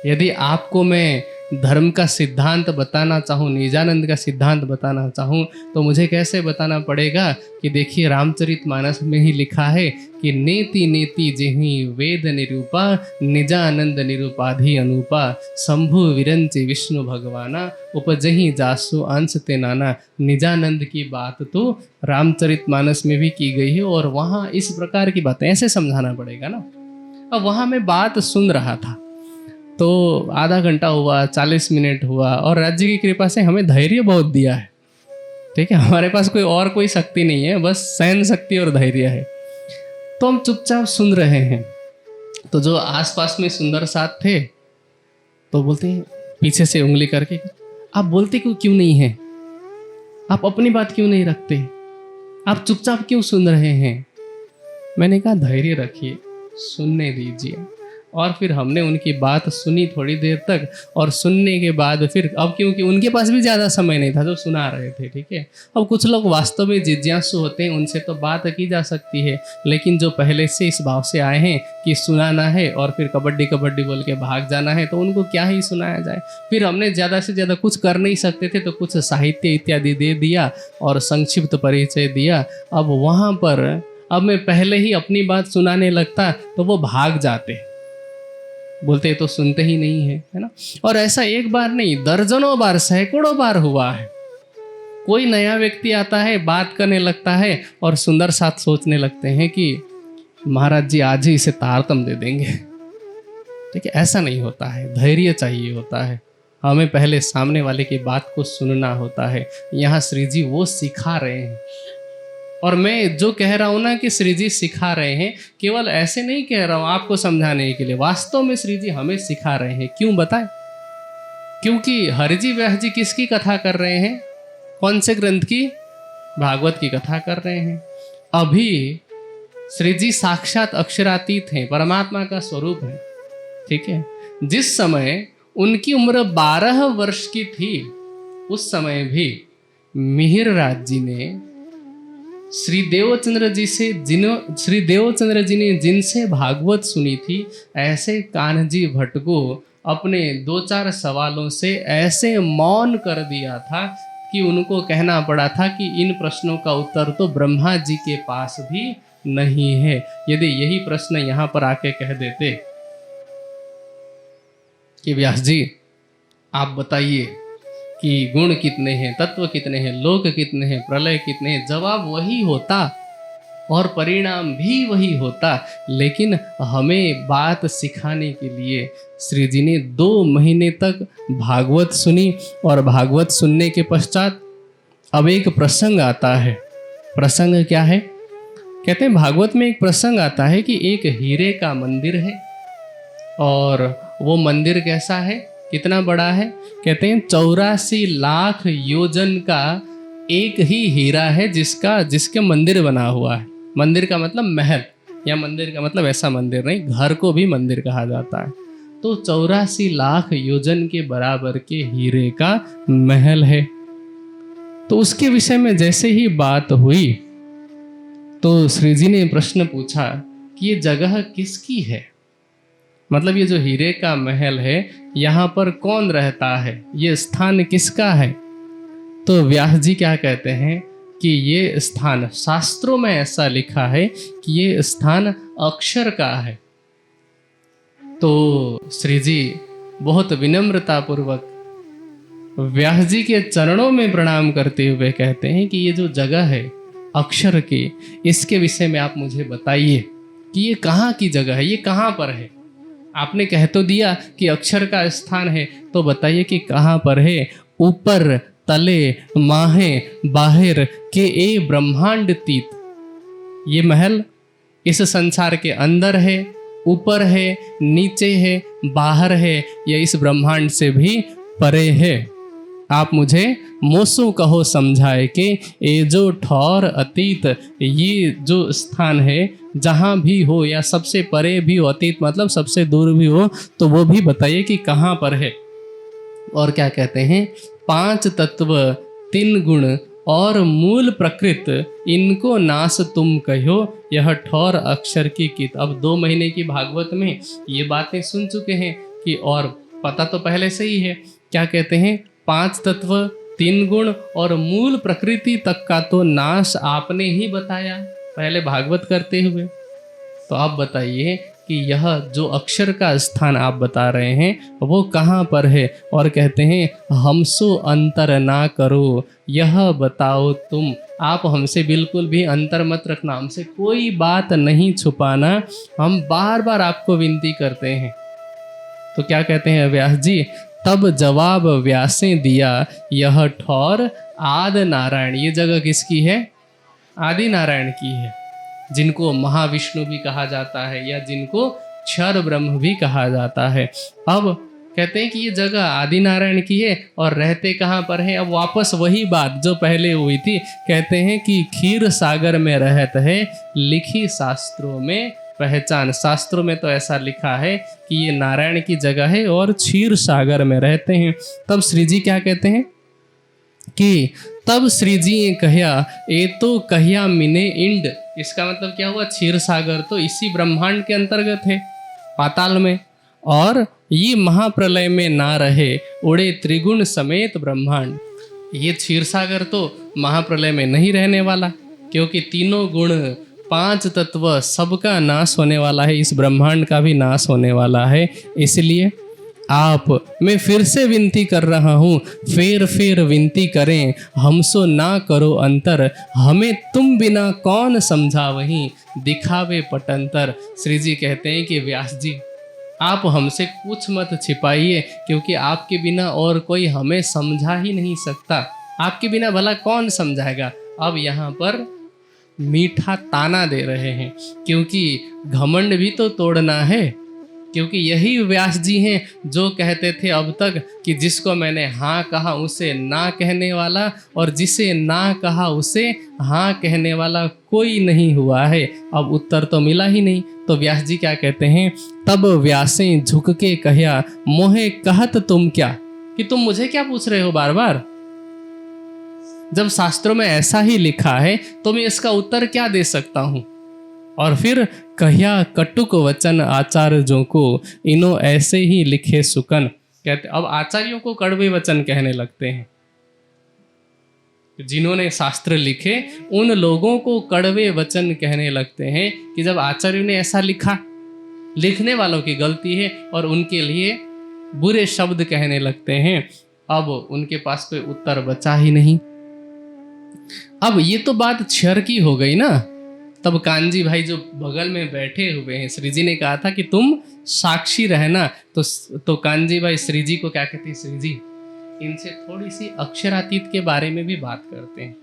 यदि आपको मैं धर्म का सिद्धांत बताना चाहूँ, निजानंद का सिद्धांत बताना चाहूँ, तो मुझे कैसे बताना पड़ेगा कि देखिए रामचरितमानस में ही लिखा है कि नेति नेति जेहि वेद निरूपा निजानंद निरूपाधि अनुपा शंभु विरंचि विष्णु भगवाना उपजहि जासु अंश ते नाना। निजानंद की बात तो रामचरितमानस में भी की गई है, और वहाँ इस प्रकार की बातें ऐसे समझाना पड़ेगा ना। अब वहाँ मैं बात सुन रहा था, तो आधा घंटा हुआ, 40 मिनट हुआ, और राज्य की कृपा से हमें धैर्य बहुत दिया है। ठीक है, हमारे पास कोई शक्ति नहीं है, बस सहन शक्ति और धैर्य है। तो हम चुपचाप सुन रहे हैं। तो जो आसपास में सुंदर साथ थे तो बोलते हैं पीछे से उंगली करके, आप बोलते क्यों नहीं हैं, आप अपनी बात क्यों नहीं रखते, आप चुपचाप क्यों सुन रहे हैं। मैंने कहा धैर्य रखिए, सुनने दीजिए। और फिर हमने उनकी बात सुनी थोड़ी देर तक, और सुनने के बाद फिर अब क्योंकि उनके पास भी ज़्यादा समय नहीं था जो सुना रहे थे, ठीक है। अब कुछ लोग वास्तव में जिज्ञासु होते हैं, उनसे तो बात की जा सकती है, लेकिन जो पहले से इस भाव से आए हैं कि सुनाना है और फिर कबड्डी कबड्डी बोल के भाग जाना है, तो उनको क्या ही सुनाया जाए। फिर हमने ज़्यादा से ज़्यादा कुछ कर नहीं सकते थे, तो कुछ साहित्य इत्यादि दे दिया और संक्षिप्त परिचय दिया। अब वहाँ पर अब मैं पहले ही अपनी बात सुनाने लगता तो वो भाग जाते, बोलते तो सुनते ही नहीं है ना। और ऐसा एक बार नहीं, दर्जनों बार, सैकड़ों बार हुआ है। कोई नया व्यक्ति आता है, बात करने लगता है और सुंदर साथ सोचने लगते हैं कि महाराज जी आज ही इसे तारतम दे देंगे, ठीक है। ऐसा नहीं होता है, धैर्य चाहिए होता है, हमें पहले सामने वाले की बात को सुनना होता है। यहाँ श्री जी वो सिखा रहे हैं। और मैं जो कह रहा हूँ ना कि श्री जी सिखा रहे हैं, केवल ऐसे नहीं कह रहा हूँ आपको समझाने के लिए, वास्तव में श्री जी हमें सिखा रहे हैं। क्यों बताएं? क्योंकि हरिजी व्यास जी किसकी कथा कर रहे हैं? कौन से ग्रंथ की? भागवत की कथा कर रहे हैं। अभी श्री जी साक्षात अक्षरातीत हैं, परमात्मा का स्वरूप है, ठीक है। जिस समय उनकी उम्र 12 वर्ष की थी, उस समय भी मिहिर राज जी ने श्री देवचंद्र जी ने जिनसे भागवत सुनी थी, ऐसे कान्हजी भट्ट को अपने 2-4 सवालों से ऐसे मौन कर दिया था कि उनको कहना पड़ा था कि इन प्रश्नों का उत्तर तो ब्रह्मा जी के पास भी नहीं है। यदि यही प्रश्न यहाँ पर आके कह देते कि व्यास जी आप बताइए कि गुण कितने हैं, तत्व कितने हैं, लोक कितने हैं, प्रलय कितने हैं, जवाब वही होता और परिणाम भी वही होता। लेकिन हमें बात सिखाने के लिए श्री जी ने 2 महीने तक भागवत सुनी, और भागवत सुनने के पश्चात अब एक प्रसंग आता है। प्रसंग क्या है? कहते हैं भागवत में एक प्रसंग आता है कि एक हीरे का मंदिर है, और वो मंदिर कैसा है, कितना बड़ा है? कहते हैं 84 लाख योजन का एक ही हीरा है जिसके मंदिर बना हुआ है। मंदिर का मतलब महल, या मंदिर का मतलब ऐसा मंदिर नहीं, घर को भी मंदिर कहा जाता है। तो 84 लाख योजन के बराबर के हीरे का महल है। तो उसके विषय में जैसे ही बात हुई तो श्री जी ने प्रश्न पूछा कि ये जगह किसकी है, मतलब ये जो हीरे का महल है यहाँ पर कौन रहता है, ये स्थान किसका है? तो व्यास जी क्या कहते हैं कि ये स्थान, शास्त्रों में ऐसा लिखा है कि ये स्थान अक्षर का है। तो श्री जी बहुत विनम्रता पूर्वक व्यास जी के चरणों में प्रणाम करते हुए कहते हैं कि ये जो जगह है अक्षर की, इसके विषय में आप मुझे बताइए कि ये कहाँ की जगह है, ये कहाँ पर है। आपने कह तो दिया कि अक्षर का स्थान है, तो बताइए कि कहाँ पर है। ऊपर तले माहे बाहर के ए ब्रह्मांडतीत, ये महल इस संसार के अंदर है, ऊपर है, नीचे है, बाहर है, या इस ब्रह्मांड से भी परे है। आप मुझे मोसो कहो समझाए कि ये जो ठौर अतीत, ये जो स्थान है जहाँ भी हो, या सबसे परे भी हो, अतीत मतलब सबसे दूर भी हो, तो वो भी बताइए कि कहाँ पर है। और क्या कहते हैं, 5 तत्व 3 गुण और मूल प्रकृत, इनको नास तुम कहो, यह ठौर अक्षर की कित। अब 2 महीने की भागवत में ये बातें सुन चुके हैं कि, और पता तो पहले से ही है, क्या कहते हैं, 5 तत्व 3 गुण और मूल प्रकृति तक का तो नाश आपने ही बताया पहले भागवत करते हुए। तो आप बताइए कि यह जो अक्षर का स्थान आप बता रहे हैं वो कहाँ पर है। और कहते हैं हमसो अंतर ना करो, यह बताओ तुम। आप हमसे बिल्कुल भी अंतर मत रखना, हमसे कोई बात नहीं छुपाना, हम बार बार आपको विनती करते हैं। तो क्या कहते हैं व्यास जी, तब जवाब व्यासें दिया, यह ठौर आदि नारायण। ये जगह किसकी है? आदि नारायण की है, जिनको महाविष्णु भी कहा जाता है, या जिनको क्षर ब्रह्म भी कहा जाता है। अब कहते हैं कि ये जगह आदि नारायण की है और रहते कहाँ पर है। अब वापस वही बात जो पहले हुई थी, कहते हैं कि क्षीर सागर में रहत है, लिखी शास्त्रों में पहचान। शास्त्रों में तो ऐसा लिखा है कि ये नारायण की जगह है और क्षीर सागर में रहते हैं। तब श्री जी क्या कहते हैं कि तब श्री जी ने कहा ए तो कहिया मिने इंड। इसका मतलब क्या हुआ, क्षीर सागर तो इसी ब्रह्मांड के अंतर्गत है, पाताल में, और ये महाप्रलय में ना रहे, उड़े त्रिगुण समेत ब्रह्मांड। ये क्षीर सागर तो महाप्रलय में नहीं रहने वाला, क्योंकि तीनों गुण 5 तत्व सबका नाश होने वाला है, इस ब्रह्मांड का भी नाश होने वाला है। इसलिए आप, मैं फिर से विनती कर रहा हूँ, फेर विनती करें, हमसो ना करो अंतर, हमें तुम बिना कौन समझा वहीं, दिखावे पटंतर। श्री जी कहते हैं कि व्यास जी आप हमसे कुछ मत छिपाइए, क्योंकि आपके बिना और कोई हमें समझा ही नहीं सकता, आपके बिना भला कौन समझाएगा। अब यहाँ पर मीठा ताना दे रहे हैं, क्योंकि घमंड भी तो तोड़ना है, क्योंकि यही व्यास जी हैं जो कहते थे अब तक कि जिसको मैंने हाँ कहा उसे ना कहने वाला, और जिसे ना कहा उसे हाँ कहने वाला कोई नहीं हुआ है। अब उत्तर तो मिला ही नहीं, तो व्यास जी क्या कहते हैं, तब व्यासें झुक के कहा, मोहे कहत तुम क्या, कि तुम मुझे क्या पूछ रहे हो बार बार, जब शास्त्रों में ऐसा ही लिखा है तो मैं इसका उत्तर क्या दे सकता हूँ। और फिर कहिया कटुक वचन आचार्यों को, इनो ऐसे ही लिखे सुकन। कहते अब आचार्यों को कड़वे वचन कहने लगते हैं, जिन्होंने शास्त्र लिखे उन लोगों को कड़वे वचन कहने लगते हैं कि जब आचार्यों ने ऐसा लिखा, लिखने वालों की गलती है, और उनके लिए बुरे शब्द कहने लगते हैं। अब उनके पास कोई उत्तर बचा ही नहीं। अब ये तो बात क्षर की हो गई ना। तब कांजी भाई जो बगल में बैठे हुए हैं, श्री जी ने कहा था कि तुम साक्षी रहना, तो कांजी भाई श्री जी को क्या कहते हैं, श्री जी इनसे थोड़ी सी अक्षरातीत के बारे में भी बात करते हैं।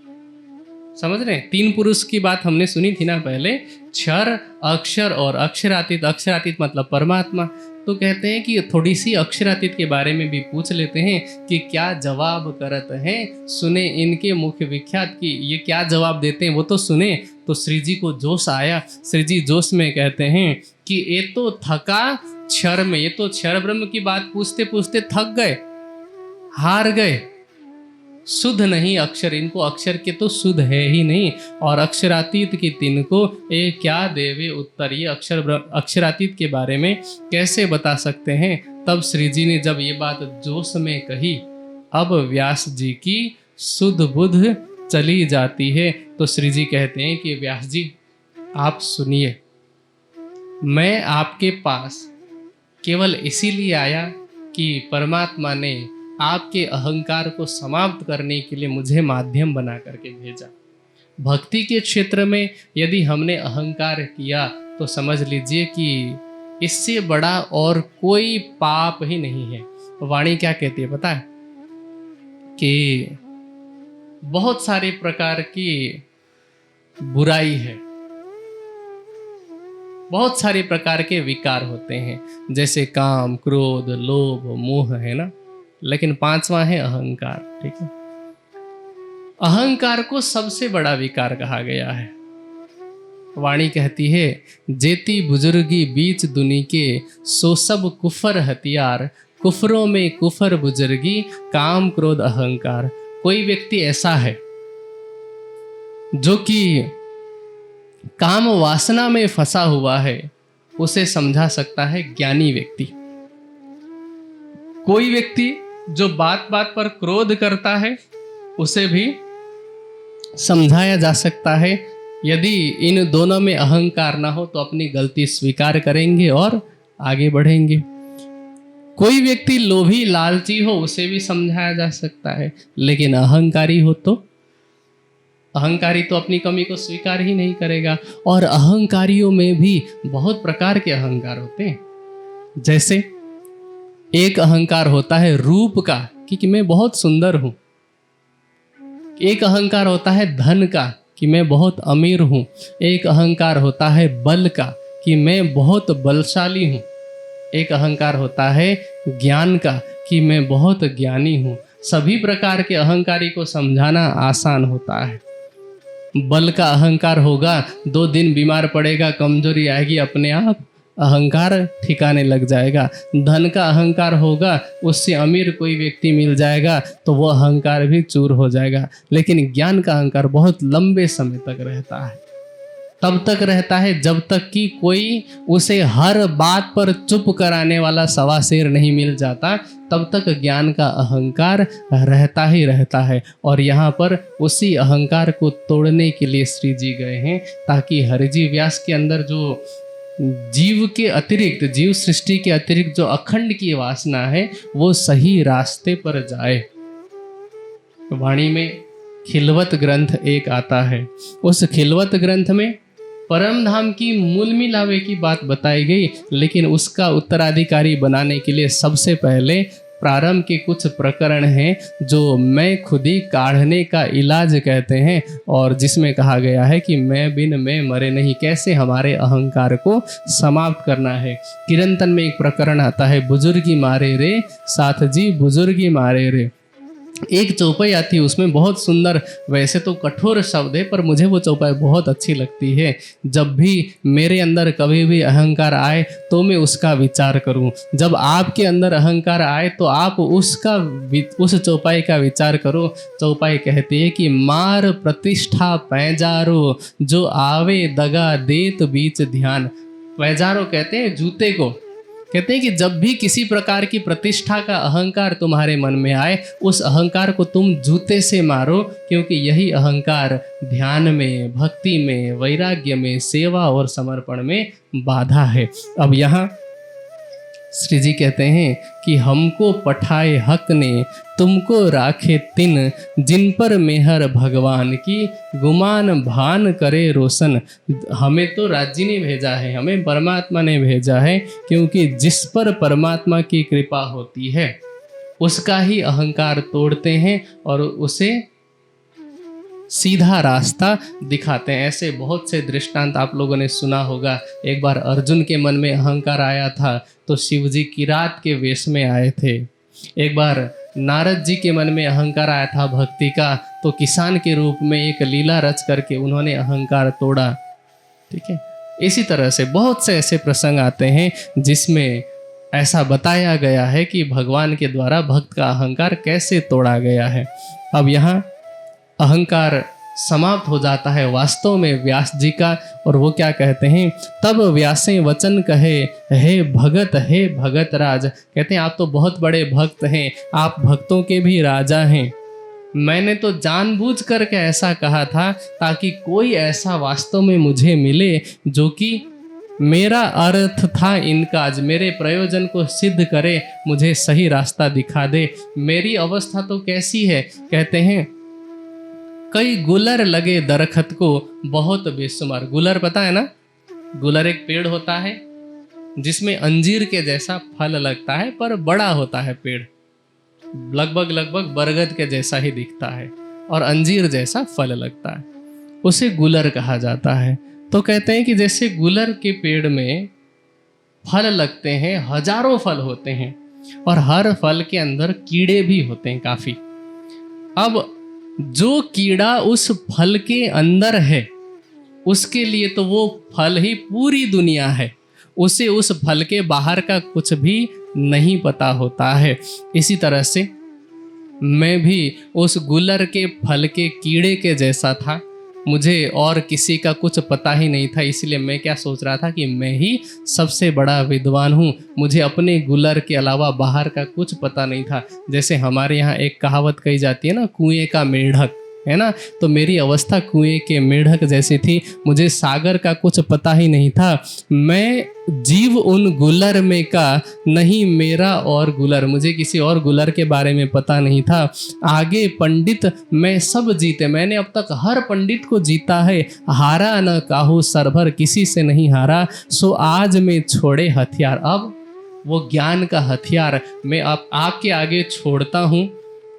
समझ रहे हैं, 3 पुरुष की बात हमने सुनी थी ना पहले, क्षर, अक्षर और अक्षरातीत। अक्षरातीत मतलब परमात्मा। तो कहते हैं कि थोड़ी सी अक्षरातीत के बारे में भी पूछ लेते हैं कि क्या जवाब करत हैं, सुने इनके मुख विख्यात की ये क्या जवाब देते हैं वो तो सुने। तो श्री जी को जोश आया। श्री जी जोश में कहते हैं कि ये तो थका क्षर में, ये तो क्षर ब्रह्म की बात पूछते पूछते थक गए, हार गए, शुद्ध नहीं अक्षर, इनको अक्षर के तो शुद्ध है ही नहीं, और अक्षरातीत की तिनको ये क्या देवे उत्तर, ये अक्षरातीत के बारे में कैसे बता सकते हैं। तब श्री जी ने जब ये बात जोश में कही, अब व्यास जी की शुद्ध बुद्ध चली जाती है। तो श्री जी कहते हैं कि व्यास जी आप सुनिए, मैं आपके पास केवल इसीलिए आया कि परमात्मा ने आपके अहंकार को समाप्त करने के लिए मुझे माध्यम बना करके भेजा। भक्ति के क्षेत्र में यदि हमने अहंकार किया तो समझ लीजिए कि इससे बड़ा और कोई पाप ही नहीं है। वाणी क्या कहती है पता है, कि बहुत सारे प्रकार की बुराई है, बहुत सारे प्रकार के विकार होते हैं, जैसे काम, क्रोध, लोभ, मोह, है ना। लेकिन 5वां है अहंकार। ठीक है, अहंकार को सबसे बड़ा विकार कहा गया है। वाणी कहती है, जेती बुजुर्गी बीच दुनी के, सो सब कुफर हथियार, कुफरों में कुफर बुजुर्गी, काम क्रोध अहंकार। कोई व्यक्ति ऐसा है जो कि काम वासना में फंसा हुआ है, उसे समझा सकता है ज्ञानी व्यक्ति। कोई व्यक्ति जो बात बात पर क्रोध करता है, उसे भी समझाया जा सकता है। यदि इन दोनों में अहंकार ना हो तो अपनी गलती स्वीकार करेंगे और आगे बढ़ेंगे। कोई व्यक्ति लोभी लालची हो, उसे भी समझाया जा सकता है। लेकिन अहंकारी हो तो अहंकारी तो अपनी कमी को स्वीकार ही नहीं करेगा। और अहंकारियों में भी बहुत प्रकार के अहंकार होते हैं। जैसे एक अहंकार होता है रूप का, कि मैं बहुत सुंदर हूं। एक अहंकार होता है धन का, कि मैं बहुत अमीर हूं। एक अहंकार होता है बल का, कि मैं बहुत बलशाली हूं। एक अहंकार होता है ज्ञान का कि मैं बहुत ज्ञानी हूँ। सभी प्रकार के अहंकारी को समझाना आसान होता है। बल का अहंकार होगा, 2 दिन बीमार पड़ेगा, कमजोरी आएगी, अपने आप अहंकार ठिकाने लग जाएगा। धन का अहंकार होगा, उससे अमीर कोई व्यक्ति मिल जाएगा तो वो अहंकार भी चूर हो जाएगा। लेकिन ज्ञान का अहंकार बहुत लंबे समय तक रहता है। तब तक रहता है जब तक कि कोई उसे हर बात पर चुप कराने वाला सवा शेर नहीं मिल जाता, तब तक ज्ञान का अहंकार रहता ही रहता है। और यहाँ पर उसी अहंकार को तोड़ने के लिए श्री जी गए हैं, ताकि हरिजी व्यास के अंदर जो जीव के अतिरिक्त, जीव सृष्टि के अतिरिक्त जो अखंड की वासना है वो सही रास्ते पर जाए। वाणी में खिलवत ग्रंथ एक आता है, उस खिलवत ग्रंथ में परम धाम की मूल मिलावे की बात बताई गई, लेकिन उसका उत्तराधिकारी बनाने के लिए सबसे पहले प्रारंभ के कुछ प्रकरण हैं जो मैं खुदी काढ़ने का इलाज कहते हैं, और जिसमें कहा गया है कि मैं बिन मैं मरे नहीं, कैसे हमारे अहंकार को समाप्त करना है। किरंतन में एक प्रकरण आता है, बुजुर्गी मारे रे साथ जी बुजुर्गी मारे रे। एक चौपाई आती है, उसमें बहुत सुंदर, वैसे तो कठोर शब्द है पर मुझे वो चौपाई बहुत अच्छी लगती है। जब भी मेरे अंदर कभी भी अहंकार आए तो मैं उसका विचार करूं, जब आपके अंदर अहंकार आए तो आप उस चौपाई का विचार करो। चौपाई कहती है कि मार प्रतिष्ठा पैजारो, जो आवे दगा देत बीच ध्यान। पैजारो कहते हैं जूते को, कहते हैं कि जब भी किसी प्रकार की प्रतिष्ठा का अहंकार तुम्हारे मन में आए, उस अहंकार को तुम जूते से मारो, क्योंकि यही अहंकार ध्यान में, भक्ति में, वैराग्य में, सेवा और समर्पण में बाधा है। अब यहाँ श्री जी कहते हैं कि हमको पठाए हक ने, तुमको राखे तिन, जिन पर मेहर भगवान की, गुमान भान करे रोशन। हमें तो राज्य ने भेजा है, हमें परमात्मा ने भेजा है, क्योंकि जिस पर परमात्मा की कृपा होती है उसका ही अहंकार तोड़ते हैं और उसे सीधा रास्ता दिखाते हैं। ऐसे बहुत से दृष्टांत आप लोगों ने सुना होगा। एक बार अर्जुन के मन में अहंकार आया था तो शिव जी किरात के वेश में आए थे। एक बार नारद जी के मन में अहंकार आया था भक्ति का, तो किसान के रूप में एक लीला रच करके उन्होंने अहंकार तोड़ा। ठीक है, इसी तरह से बहुत से ऐसे प्रसंग आते हैं जिसमें ऐसा बताया गया है कि भगवान के द्वारा भक्त का अहंकार कैसे तोड़ा गया है। अब यहाँ अहंकार समाप्त हो जाता है वास्तव में व्यास जी का, और वो क्या कहते हैं, तब व्यासे वचन कहे हे भगत राज। कहते हैं आप तो बहुत बड़े भक्त हैं, आप भक्तों के भी राजा हैं। मैंने तो जानबूझ करके ऐसा कहा था ताकि कोई ऐसा वास्तव में मुझे मिले जो कि मेरा अर्थ था इनका, आज मेरे प्रयोजन को सिद्ध करे, मुझे सही रास्ता दिखा दे। मेरी अवस्था तो कैसी है, कहते हैं कई गुलर लगे दरखत को बहुत बेशुमार। गुलर पता है ना, गुलर एक पेड़ होता है जिसमें अंजीर के जैसा फल लगता है पर बड़ा होता है पेड़, लगभग बरगद के जैसा ही दिखता है और अंजीर जैसा फल लगता है, उसे गुलर कहा जाता है। तो कहते हैं कि जैसे गुलर के पेड़ में फल लगते हैं, हजारों फल होते हैं और हर फल के अंदर कीड़े भी होते हैं काफी। अब जो कीड़ा उस फल के अंदर है उसके लिए तो वो फल ही पूरी दुनिया है, उसे उस फल के बाहर का कुछ भी नहीं पता होता है। इसी तरह से मैं भी उस गुलर के फल के कीड़े के जैसा था, मुझे और किसी का कुछ पता ही नहीं था। इसलिए मैं क्या सोच रहा था कि मैं ही सबसे बड़ा विद्वान हूँ, मुझे अपने गुलर के अलावा बाहर का कुछ पता नहीं था। जैसे हमारे यहाँ एक कहावत कही जाती है ना, कुएं का मेढक, है ना, तो मेरी अवस्था कुएं के मेढक जैसी थी, मुझे सागर का कुछ पता ही नहीं था। मैं जीव उन गुलर में का, नहीं मेरा और गुलर, मुझे किसी और गुलर के बारे में पता नहीं था। आगे पंडित मैं सब जीते, मैंने अब तक हर पंडित को जीता है, हारा न काहू सरभर, किसी से नहीं हारा, सो आज मैं छोड़े हथियार। अब वो ज्ञान का हथियार मैं आपके आगे छोड़ता हूँ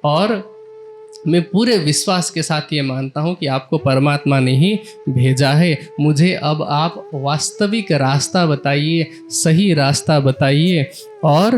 और मैं पूरे विश्वास के साथ ये मानता हूँ कि आपको परमात्मा ने ही भेजा है। मुझे अब आप वास्तविक रास्ता बताइए, सही रास्ता बताइए और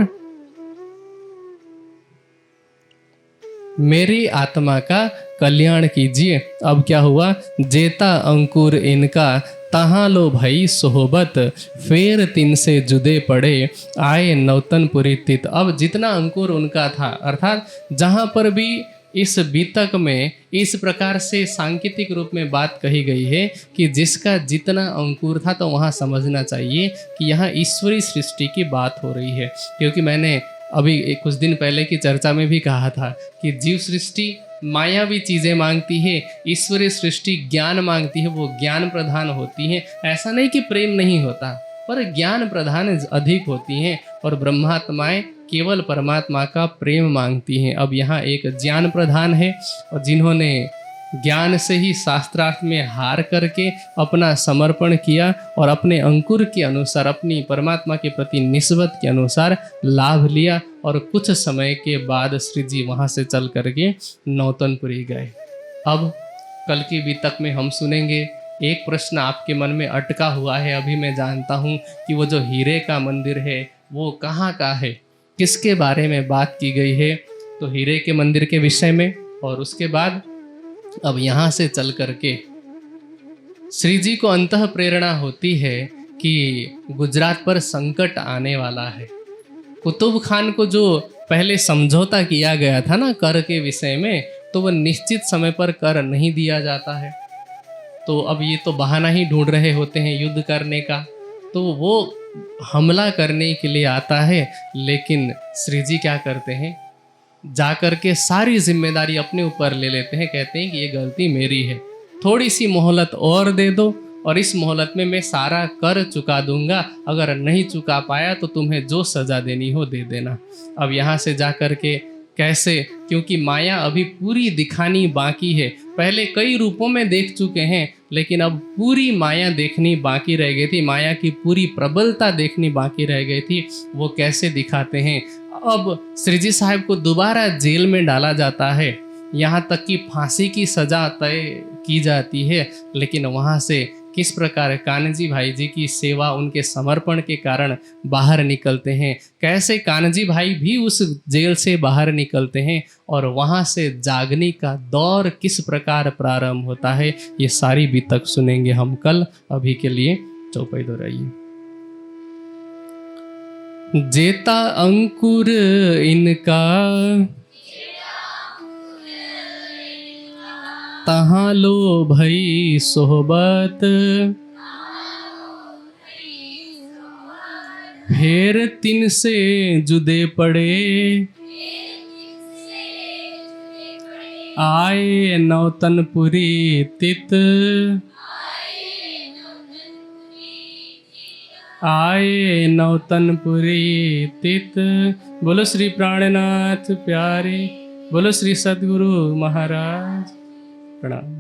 मेरी आत्मा का कल्याण कीजिए। अब क्या हुआ, जेता अंकुर इनका तहाँ लो भई सोहबत, फेर तिन से जुदे पड़े आए नौतनपुरी तित। अब जितना अंकुर उनका था, अर्थात जहाँ पर भी इस बीतक में इस प्रकार से सांकेतिक रूप में बात कही गई है कि जिसका जितना अंकुर था, तो वहाँ समझना चाहिए कि यहाँ ईश्वरी सृष्टि की बात हो रही है। क्योंकि मैंने अभी कुछ दिन पहले की चर्चा में भी कहा था कि जीव सृष्टि मायावी चीज़ें मांगती है, ईश्वरीय सृष्टि ज्ञान मांगती है, वो ज्ञान प्रधान होती है। ऐसा नहीं कि प्रेम नहीं होता, पर ज्ञान प्रधान अधिक होती हैं, और ब्रह्मात्माएं केवल परमात्मा का प्रेम मांगती हैं। अब यहाँ एक ज्ञान प्रधान है, और जिन्होंने ज्ञान से ही शास्त्रार्थ में हार करके अपना समर्पण किया और अपने अंकुर के अनुसार, अपनी परमात्मा के प्रति निस्बत के अनुसार लाभ लिया, और कुछ समय के बाद श्री जी वहाँ से चल करके नौतनपुरी गए। अब कल की बीतक में हम सुनेंगे। एक प्रश्न आपके मन में अटका हुआ है, अभी मैं जानता हूँ कि वो जो हीरे का मंदिर है वो कहाँ का है, किसके बारे में बात की गई है। तो हीरे के मंदिर के विषय में, और उसके बाद अब यहाँ से चल करके श्री जी को अंतः प्रेरणा होती है कि गुजरात पर संकट आने वाला है। कुतुब खान को जो पहले समझौता किया गया था ना कर के विषय में, तो वह निश्चित समय पर कर नहीं दिया जाता है। तो अब ये तो बहाना ही ढूंढ रहे होते हैं युद्ध करने का, तो वो हमला करने के लिए आता है। लेकिन श्री जी क्या करते हैं, जाकर के सारी जिम्मेदारी अपने ऊपर ले लेते हैं। कहते हैं कि ये गलती मेरी है, थोड़ी सी मोहलत और दे दो, और इस मोहलत में मैं सारा कर चुका दूंगा। अगर नहीं चुका पाया तो तुम्हें जो सजा देनी हो दे देना। अब यहाँ से जाकर के कैसे, क्योंकि माया अभी पूरी दिखानी बाकी है। पहले कई रूपों में देख चुके हैं, लेकिन अब पूरी माया देखनी बाकी रह गई थी, माया की पूरी प्रबलता देखनी बाकी रह गई थी। वो कैसे दिखाते हैं। अब श्री जी साहब को दोबारा जेल में डाला जाता है, यहाँ तक कि फांसी की सजा तय की जाती है। लेकिन वहाँ से किस प्रकार कान्हजी भाई जी की सेवा, उनके समर्पण के कारण बाहर निकलते हैं, कैसे कान्हजी भाई भी उस जेल से बाहर निकलते हैं, और वहाँ से जागने का दौर किस प्रकार प्रारंभ होता है, ये सारी बीतक सुनेंगे हम कल। अभी के लिए चौपाई दोहराइए। जेता अंकुर इनका तहाँ लो भई सोहबत, फेर तिन से जुदे पड़े आए नौतनपुरी तित, आए नौतनपुरी तित। बोलो श्री प्राणनाथ प्यारे, बोलो श्री सद्गुरु महाराज। प्रणाम।